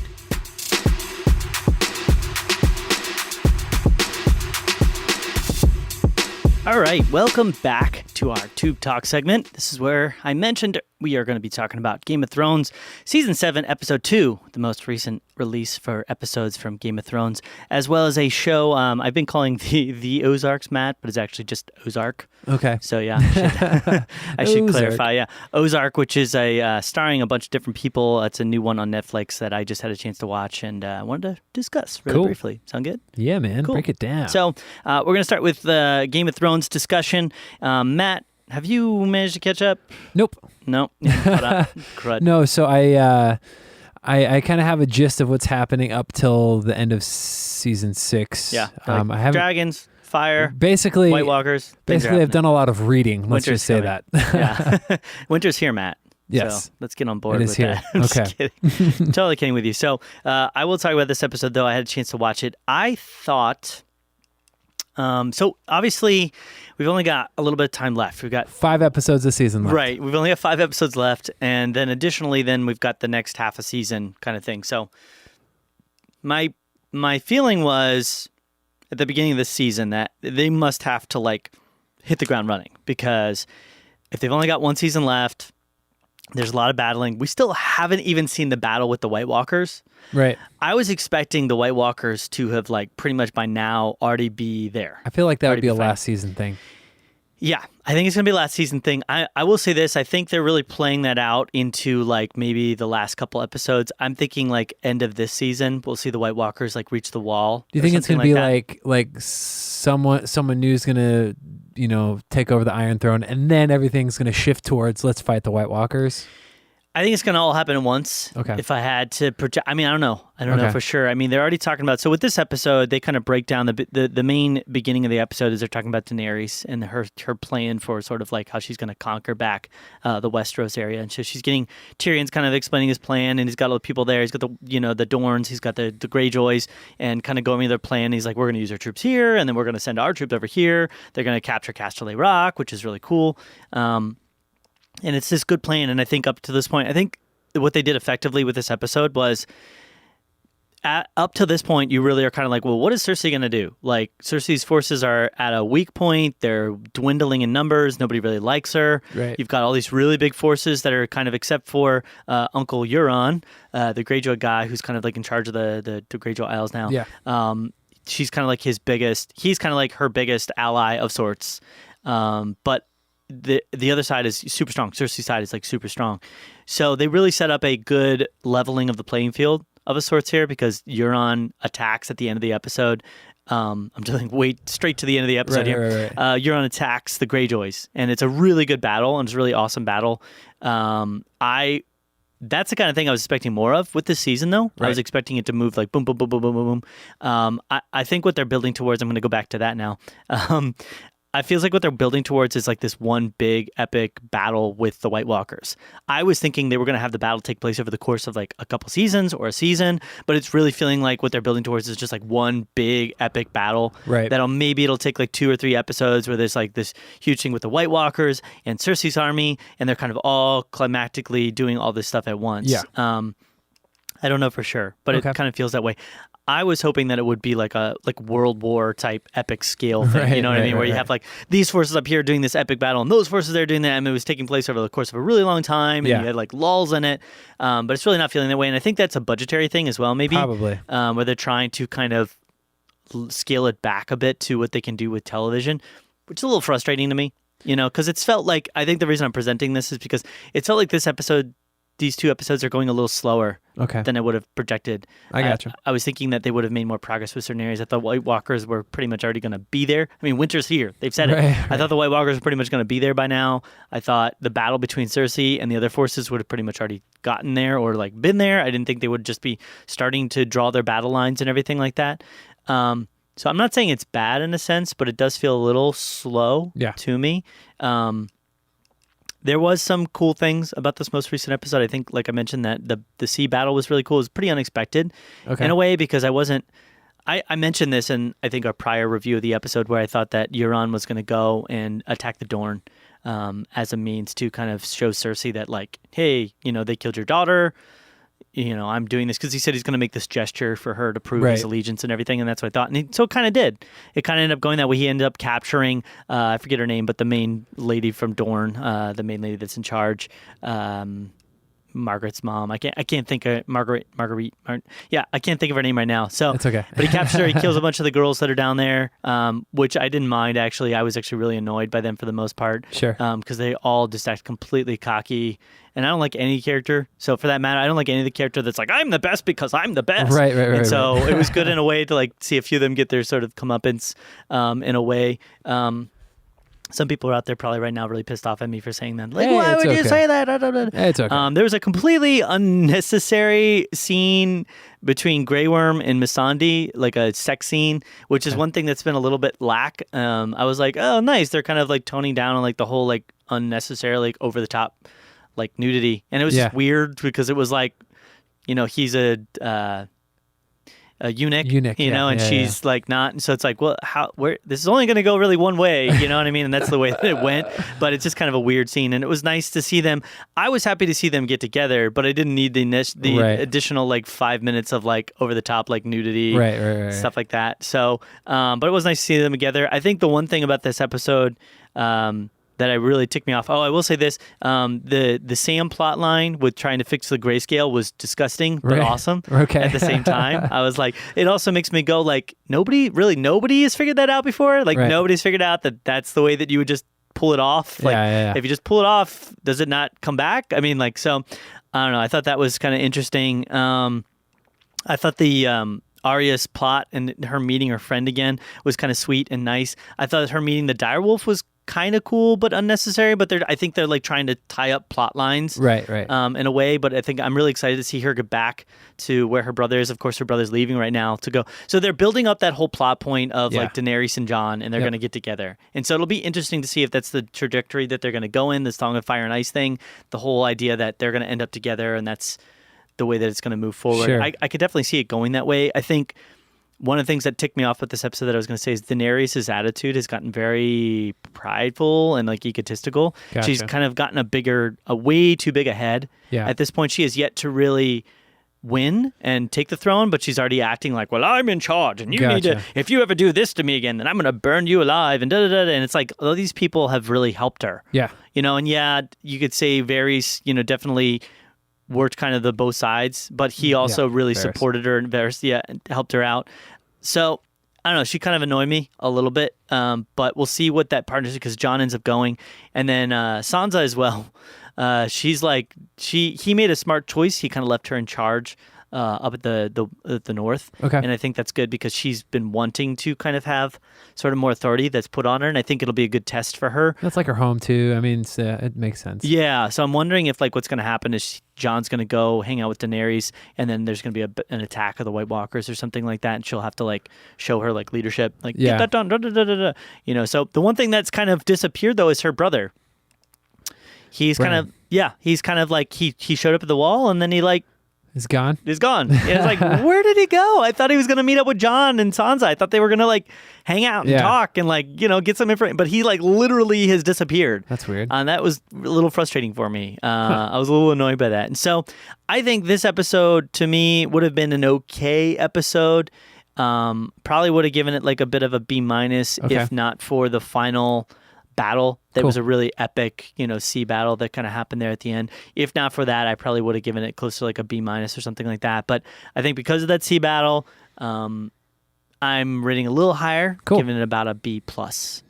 All right. Welcome back to our Tube Talk segment. This is where I mentioned we are going to be talking about Game of Thrones, Season 7, Episode 2, the most recent release for episodes from Game of Thrones, as well as a show I've been calling the Ozarks, Matt, but it's actually just Ozark.
Okay.
So, yeah, I should clarify. Yeah, Ozark, which is starring a bunch of different people. It's a new one on Netflix that I just had a chance to watch and wanted to discuss really briefly. Sound good?
Yeah, man.
Cool.
Break it down.
So, we're going to start with the Game of Thrones discussion. Matt, have you managed to catch up?
Nope.
No. Crud.
No. So I kind of have a gist of what's happening up till the end of season 6.
Yeah.
I haven't.
Dragons, fire,
basically
White Walkers.
Basically, I've done a lot of reading. Let's
Winter's
just say
coming.
that.
Yeah. Winter's here, Matt.
Yes.
So let's get on board with
here.
that. I'm
okay.
just kidding. Totally kidding with you. So I will talk about this episode, though. I had a chance to watch it. I thought... so obviously we've only got a little bit of time left. We've got
5 episodes a season left.
Right. We've only got 5 episodes left. And then additionally, we've got the next half a season kind of thing. So my feeling was at the beginning of this season that they must have to like hit the ground running because if they've only got 1 season left, there's a lot of battling. We still haven't even seen the battle with the White Walkers.
Right.
I was expecting the White Walkers to have like pretty much by now already be there.
I feel like that would be a last season thing.
Yeah, I think it's going to be a last season thing. I will say this. I think they're really playing that out into like maybe the last couple episodes. I'm thinking like end of this season, we'll see the White Walkers like reach the wall.
Do you think it's going to be like someone new's going to, take over the Iron Throne and then everything's going to shift towards let's fight the White Walkers?
I think it's going to all happen at once.
Okay.
If I had to project, I mean, I don't know. I don't know
Okay.
for sure. I mean, they're already talking about. So with this episode, they kind of break down the main beginning of the episode is they're talking about Daenerys and her plan for sort of like how she's going to conquer back the Westeros area, and so she's getting Tyrion's kind of explaining his plan, and he's got all the people there. He's got the Dorns, he's got the Greyjoys, and kind of going through their plan. He's like, we're going to use our troops here, and then we're going to send our troops over here. They're going to capture Casterly Rock, which is really cool. And it's this good plan, and I think up to this point, I think what they did effectively with this episode was up to this point, you really are kind of like, well, what is Cersei going to do? Like, Cersei's forces are at a weak point. They're dwindling in numbers. Nobody really likes her.
Right.
You've got all these really big forces that are kind of, except for Uncle Euron, the Greyjoy guy who's kind of like in charge of the Greyjoy Isles now.
Yeah.
She's kind of like he's kind of like her biggest ally of sorts. But the other side is super strong. Cersei's side is like super strong. So they really set up a good leveling of the playing field of a sorts here, because Euron attacks at the end of the episode. I'm just wait straight to the end of the episode here.
Right.
Euron attacks the Greyjoys, and it's a really good battle, and it's a really awesome battle. That's the kind of thing I was expecting more of with this season, though.
Right.
I was expecting it to move like boom, boom, boom, boom, boom, boom, boom. I think what they're building towards, I'm going to go back to that now. I feels like what they're building towards is like this one big epic battle with the White Walkers. I was thinking they were going to have the battle take place over the course of like a couple seasons or a season, but it's really feeling like what they're building towards is just like one big epic battle.
Right.
It'll take like 2 or 3 episodes where there's like this huge thing with the White Walkers and Cersei's army, and they're kind of all climactically doing all this stuff at once.
Yeah.
I don't know for sure, but
Okay.
it kind of feels that way. I was hoping that it would be like a World War type epic scale thing,
Right,
you know what I
right,
mean? Where
right,
you
right.
have like these forces up here doing this epic battle, and those forces there doing that, and it was taking place over the course of a really long time, and
Yeah.
you had like lulls in it, but it's really not feeling that way. And I think that's a budgetary thing as well, maybe.
Probably.
Where they're trying to kind of scale it back a bit to what they can do with television, which is a little frustrating to me, you know, because it's felt like, I think the reason I'm presenting this is because it felt like these 2 episodes are going a little slower
Okay.
than I would have projected.
I gotcha.
I was thinking that they would have made more progress with certain areas. I thought White Walkers were pretty much already going to be there. I mean, winter's here. They've said
Right,
it.
right.
I thought the White Walkers were pretty much going to be there by now. I thought the battle between Cersei and the other forces would have pretty much already gotten there or like been there. I didn't think they would just be starting to draw their battle lines and everything like that. So I'm not saying it's bad in a sense, but it does feel a little slow
Yeah.
to me. There was some cool things about this most recent episode. I think, like I mentioned, that the sea battle was really cool. It was pretty unexpected
Okay.
in a way, because I mentioned this in, I think, our prior review of the episode, where I thought that Euron was going to go and attack the Dorne as a means to kind of show Cersei that, like, hey, you know, they killed your daughter. You know, I'm doing this because he said he's going to make this gesture for her to prove his
Right.
allegiance and everything, and that's what I thought. And so it kind of did. It kind of ended up going that way. He ended up capturing, I forget her name, but the main lady from Dorne, the main lady that's in charge, Margaret's mom. I can't think of Marguerite. I can't think of her name right now. So
It's okay.
But he captures her. He kills a bunch of the girls that are down there, which I didn't mind actually. I was actually really annoyed by them for the most part.
Sure.
Because they all just act completely cocky, and I don't like any character. So for that matter, I don't like any of the character that's like, I'm the best because I'm the best.
Right.
And so it was good in a way to like see a few of them get their sort of comeuppance in a way. Some people are out there probably right now really pissed off at me for saying that. Like,
Hey,
why
it's
would you
okay.
say that? Da, da, da.
It's okay.
There was a completely unnecessary scene between Grey Worm and Missandei, like a sex scene, which is one thing that's been a little bit lack. I was like, oh, nice. They're kind of like toning down on like the whole like unnecessary, like over the top, like nudity. And it was just weird because it was like, you know, he's a eunuch, you know, and she's like not. And so it's like, well, this is only going to go really one way, you know what I mean? And that's the way that it went. But it's just kind of a weird scene. And it was nice to see them. I was happy to see them get together, but I didn't need the additional like 5 minutes of like over the top, like nudity,
Right.
stuff like that. So, but it was nice to see them together. I think the one thing about this episode, that I really ticked me off. Oh, I will say this: the Sam plot line with trying to fix the grayscale was disgusting but awesome.
Okay.
At the same time, I was like, it also makes me go like, nobody has figured that out before. Like nobody's figured out that that's the way that you would just pull it off. Like if you just pull it off, does it not come back? I mean, like, so I don't know. I thought that was kind of interesting. I thought the Arya's plot and her meeting her friend again was kind of sweet and nice. I thought her meeting the direwolf was kind of cool but unnecessary, but I think they're like trying to tie up plot lines
Right.
in a way. But I think I'm really excited to see her get back to where her brother is. Of course, her brother's leaving right now to go. So they're building up that whole plot point of like Daenerys and Jon, and they're going to get together. And so it'll be interesting to see if that's the trajectory that they're going to go in, the Song of Fire and Ice thing, the whole idea that they're going to end up together, and that's the way that it's going to move forward.
Sure.
I could definitely see it going that way. I think one of the things that ticked me off with this episode that I was going to say is Daenerys' attitude has gotten very prideful and like egotistical.
Gotcha.
She's kind of gotten a way too big a head.
Yeah.
At this point, she has yet to really win and take the throne, but she's already acting like, well, I'm in charge, and you need to, if you ever do this to me again, then I'm going to burn you alive, and da-da-da-da. And it's like, all these people have really helped her.
Yeah.
And you could say Varys, definitely worked kind of the both sides, but he also really
Varys
supported her and helped her out. So I don't know, she kind of annoyed me a little bit, but we'll see what that partnership, because Jon ends up going, and then Sansa as well. She's like, he made a smart choice. He kind of left her in charge up at the north.
Okay.
And I think that's good because she's been wanting to kind of have sort of more authority that's put on her, and I think it'll be a good test for her.
That's like her home too. I mean, it makes sense.
Yeah, so I'm wondering if like what's going to happen is Jon's going to go hang out with Daenerys, and then there's going to be an attack of the White Walkers or something like that, and she'll have to like show her like leadership, like get that done, So the one thing that's kind of disappeared though is her brother. He's kind of like he showed up at the wall, and then he like
He's gone.
He's gone. And it's like, where did he go? I thought he was going to meet up with Jon and Sansa. I thought they were going to like hang out and talk and like, get some information. But he like literally has disappeared.
That's weird.
And that was a little frustrating for me. I was a little annoyed by that. And so I think this episode to me would have been an okay episode. Probably would have given it like a bit of a B- if not for the final battle. That was a really epic, sea battle that kind of happened there at the end. If not for that, I probably would have given it close to like a B- or something like that. But I think because of that sea battle, I'm rating a little higher, giving it about a B+.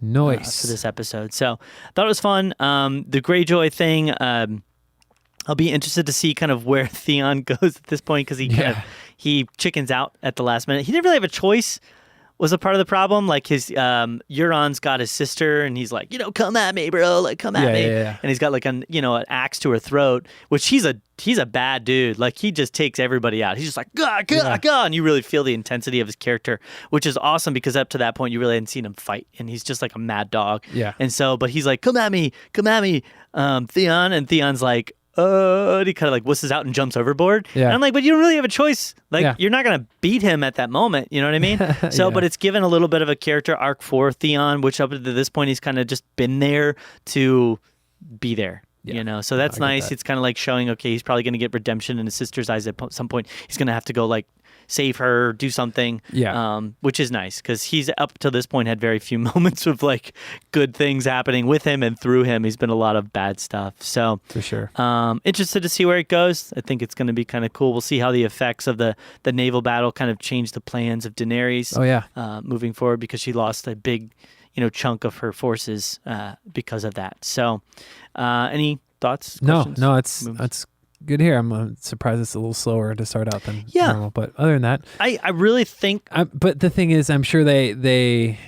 Nice.
For this episode. So I thought it was fun. The Greyjoy thing, I'll be interested to see kind of where Theon goes at this point, because he chickens out at the last minute. He didn't really have a choice. Was a part of the problem. Like his Euron's got his sister, and he's like, come at me, bro, like come at me.
Yeah.
And he's got like an axe to her throat, which he's a bad dude. Like he just takes everybody out. He's just like gah, and you really feel the intensity of his character, which is awesome because up to that point you really hadn't seen him fight, and he's just like a mad dog.
Yeah.
And so, but he's like, come at me, Theon, and Theon's like, and he kind of like wusses out and jumps overboard.
Yeah.
And I'm like, but you don't really have a choice. Like, you're not going to beat him at that moment. You know what I mean? So, but it's given a little bit of a character arc for Theon, which up to this point, he's kind of just been there to be there. Yeah. So that's nice. It's kind of like showing, okay, he's probably going to get redemption in his sister's eyes at some point. He's going to have to go like save her, do something.
Yeah.
Which is nice because he's up to this point had very few moments of like good things happening with him and through him. He's been a lot of bad stuff. So
for sure.
Interested to see where it goes. I think it's going to be kind of cool. We'll see how the effects of the naval battle kind of change the plans of Daenerys.
Oh yeah.
Moving forward, because she lost a big, chunk of her forces because of that. So, any thoughts?
No,
questions?
it's good here. I'm surprised it's a little slower to start out than normal. But other than that,
I really think.
But the thing is, I'm sure they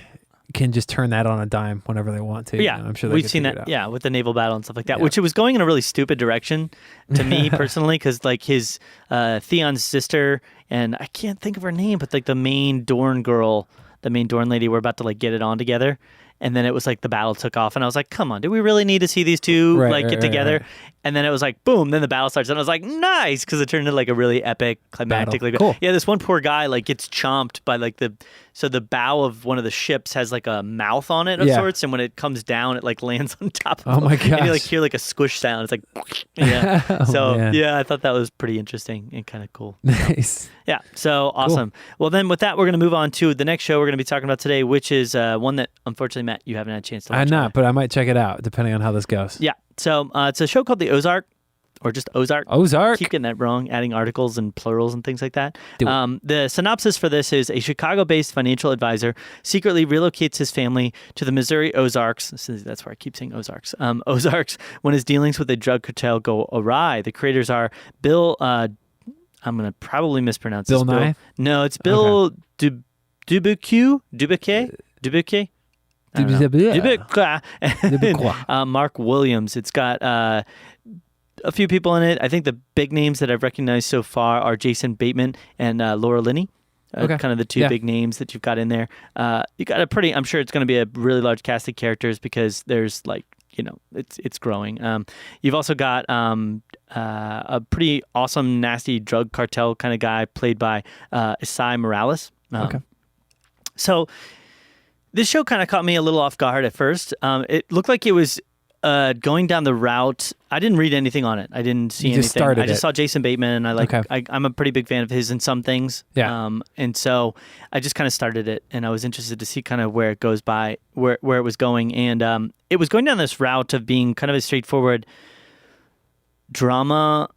can just turn that on a dime whenever they want to.
Yeah,
I'm sure
we've seen that. Yeah, with the naval battle and stuff like that, which it was going in a really stupid direction to me personally, because like his Theon's sister, and I can't think of her name, but like the main Dorne girl, the main Dorne lady, were about to like get it on together. And then it was like the battle took off, and I was like, "Come on, do we really need to see these two get together?" Right. And then it was like, boom! Then the battle starts, and I was like, "Nice," because it turned into like a really epic, climactic. Like,
cool.
Yeah, this one poor guy like gets chomped by like the bow of one of the ships has like a mouth on it of sorts, and when it comes down, it like lands on top of him.
Oh my gosh!
And you like hear like a squish sound. It's like, yeah. I thought that was pretty interesting and kind of cool.
Nice.
Yeah, so awesome. Cool. Well, then with that, we're going to move on to the next show we're going to be talking about today, which is one that unfortunately, Matt, you haven't had a chance to watch.
I'm not, but I might check it out depending on how this goes.
Yeah, so it's a show called The Ozark, or just Ozark.
Ozark.
I keep getting that wrong, adding articles and plurals and things like that. The synopsis for this is a Chicago-based financial advisor secretly relocates his family to the Missouri Ozarks. That's where I keep saying Ozarks. Ozarks, when his dealings with a drug cartel go awry. The creators are Bill... I'm going to probably mispronounce
Bill
this.
Nye?
No, it's Bill Dubuque? I don't know.
Québécois.
Mark Williams. It's got a few people in it. I think the big names that I've recognized so far are Jason Bateman and Laura Linney.
Okay.
Kind of the two big names that you've got in there. You got I'm sure it's going to be a really large cast of characters because there's it's growing. You've also got a pretty awesome, nasty drug cartel kind of guy played by Isai Morales. So this show kind of caught me a little off guard at first. It looked like it was going down the route. I didn't read anything on it. I didn't see anything. I just saw Jason Bateman, and I'm a pretty big fan of his in some things.
Yeah.
And so I just kind of started it, and I was interested to see kind of where it goes by, where it was going, and it was going down this route of being kind of a straightforward drama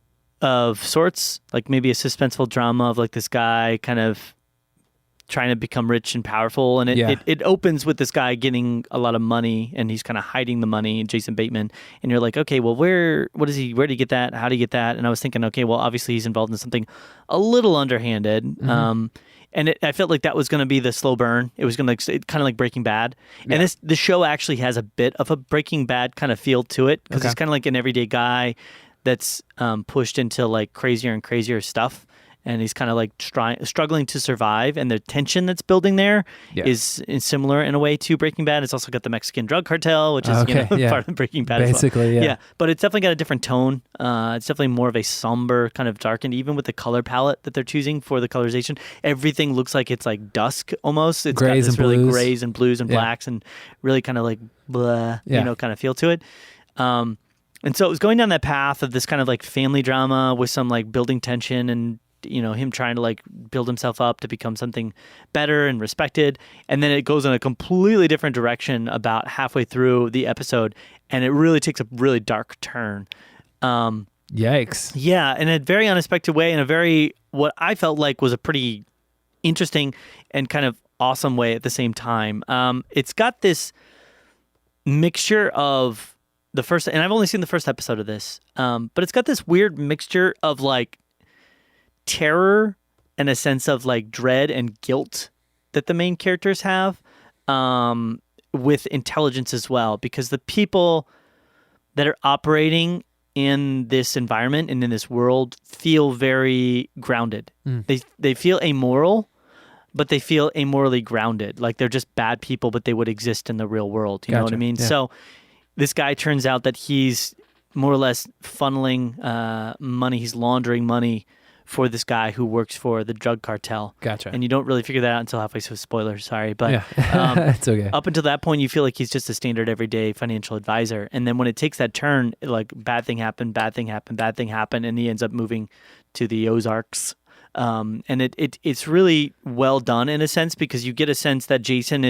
of sorts, like maybe a suspenseful drama of like this guy kind of trying to become rich and powerful, and it opens with this guy getting a lot of money, and he's kind of hiding the money, Jason Bateman, and you're like, okay, well, where did he get that? How did he get that? And I was thinking, okay, well, obviously he's involved in something a little underhanded, and I felt like that was going to be the slow burn. It was going to kind of like Breaking Bad, and the show actually has a bit of a Breaking Bad kind of feel to it because he's kind of like an everyday guy that's pushed into like crazier and crazier stuff. And he's kind of like struggling to survive, and the tension that's building there is similar in a way to Breaking Bad. It's also got the Mexican drug cartel, which is part of Breaking Bad.
Basically,
as well. But it's definitely got a different tone. It's definitely more of a somber, kind of darkened, even with the color palette that they're choosing for the colorization. Everything looks like it's like dusk almost. It's
grays
got this
and
really
blues.
grays and blues and blacks, and really kind of like blah, kind of feel to it. And so it was going down that path of this kind of like family drama with some like building tension and him trying to like build himself up to become something better and respected. And then it goes in a completely different direction about halfway through the episode, and it really takes a really dark turn.
Yikes.
Yeah, in a very unexpected way, in a very, what I felt like was a pretty interesting and kind of awesome way at the same time. It's got this mixture of the first, and I've only seen the first episode of this, but it's got this weird mixture of like terror and a sense of like dread and guilt that the main characters have, with intelligence as well, because the people that are operating in this environment and in this world feel very grounded. They feel amoral, but they feel amorally grounded. Like they're just bad people, but they would exist in the real world. You know what I mean? Yeah. So this guy turns out that he's more or less funneling money. He's laundering money for this guy who works for the drug cartel.
Gotcha.
And you don't really figure that out until halfway, so spoilers, sorry. But
it's okay.
Up until that point, you feel like he's just a standard everyday financial advisor. And then when it takes that turn, like bad thing happened, and he ends up moving to the Ozarks. And it's really well done in a sense, because you get a sense that Jason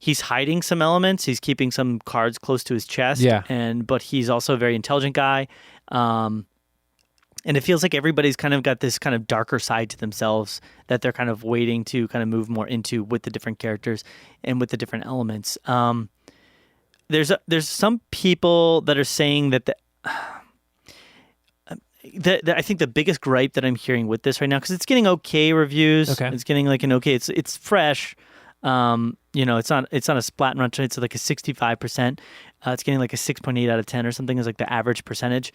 he's hiding some elements. He's keeping some cards close to his chest.
Yeah.
But he's also a very intelligent guy. And it feels like everybody's kind of got this kind of darker side to themselves that they're kind of waiting to kind of move more into with the different characters and with the different elements. There's some people that are saying that I think the biggest gripe that I'm hearing with this right now, because it's getting okay reviews.
Okay.
It's getting like an okay. It's fresh. It's on a Splat and Run. It's like a 65%. It's getting like a 6.8 out of 10 or something is like the average percentage.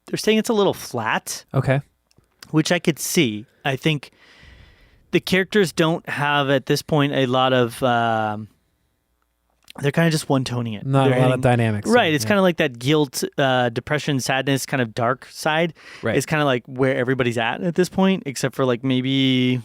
They're saying it's a little flat.
Okay.
Which I could see. I think the characters don't have at this point a lot of they're kind of just one-toning it.
Not a lot of dynamics.
Right. It's kind of like that guilt, depression, sadness, kind of dark side.
Right.
It's kind of like where everybody's at this point, except for like maybe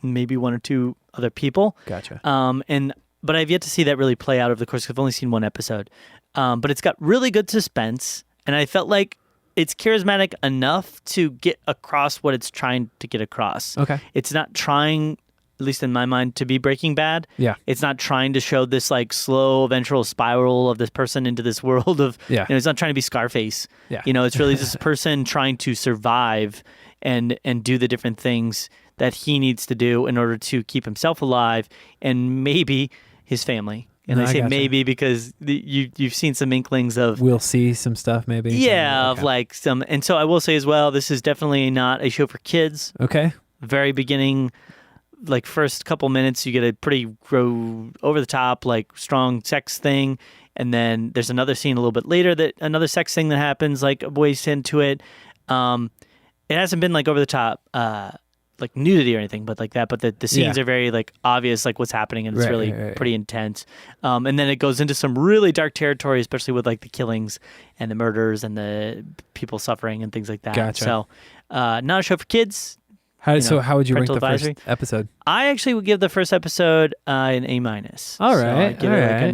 one or two other people.
Gotcha.
But I've yet to see that really play out over the course. I've only seen one episode. But it's got really good suspense, and I felt like it's charismatic enough to get across what it's trying to get across.
Okay.
It's not trying, at least in my mind, to be Breaking Bad.
Yeah.
It's not trying to show this like slow eventual spiral of this person into this world of, it's not trying to be Scarface.
Yeah.
It's really this person trying to survive and do the different things that he needs to do in order to keep himself alive and maybe his family. And I say maybe because you've seen some inklings of...
We'll see some stuff maybe.
Yeah, of like some... And so I will say as well, this is definitely not a show for kids.
Okay.
Very beginning, like first couple minutes you get a pretty over the top like strong sex thing, and then there's another scene a little bit later that another sex thing that happens like ways into it. It hasn't been like over the top like nudity or anything but like that, but the scenes are very like obvious like what's happening, and it's really pretty intense. And then it goes into some really dark territory, especially with like the killings and the murders and the people suffering and things like that.
Gotcha.
So not a show for kids.
How would you rank the
advisory.
first episode?
I actually would give the first episode an A-.
All
So
right.
I'd give it like a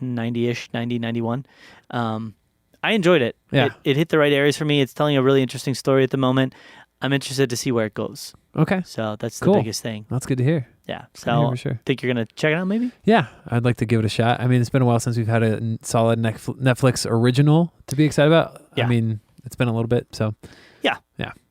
90-ish, 90, 91. I enjoyed it.
Yeah.
It hit the right areas for me. It's telling a really interesting story at the moment. I'm interested to see where it goes.
Okay.
So that's the
Cool.
biggest thing.
That's good to hear.
Yeah.
Good to
So
hear for sure.
think you're going to check it out maybe?
Yeah, I'd like to give it a shot. I mean, it's been a while since we've had a solid Netflix original to be excited about.
Yeah.
I mean, it's been a little bit, so.
Yeah.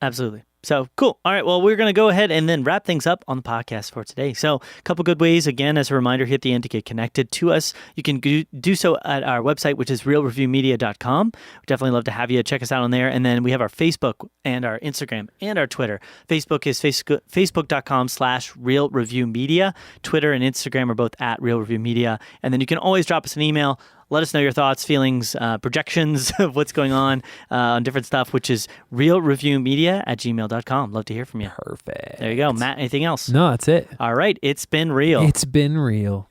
Absolutely. So cool. All right. Well, we're going to go ahead and then wrap things up on the podcast for today. So a couple good ways. Again, as a reminder, hit the end to get connected to us. You can do so at our website, which is realreviewmedia.com. We'd definitely love to have you check us out on there. And then we have our Facebook and our Instagram and our Twitter. Facebook is facebook.com/realreviewmedia. Twitter and Instagram are both at realreviewmedia. And then you can always drop us an email. Let us know your thoughts, feelings, projections of what's going on different stuff, which is realreviewmedia@gmail.com. Love to hear from you.
Perfect.
There you go. Matt, anything else?
No, that's it.
All right. It's been real.
It's been real.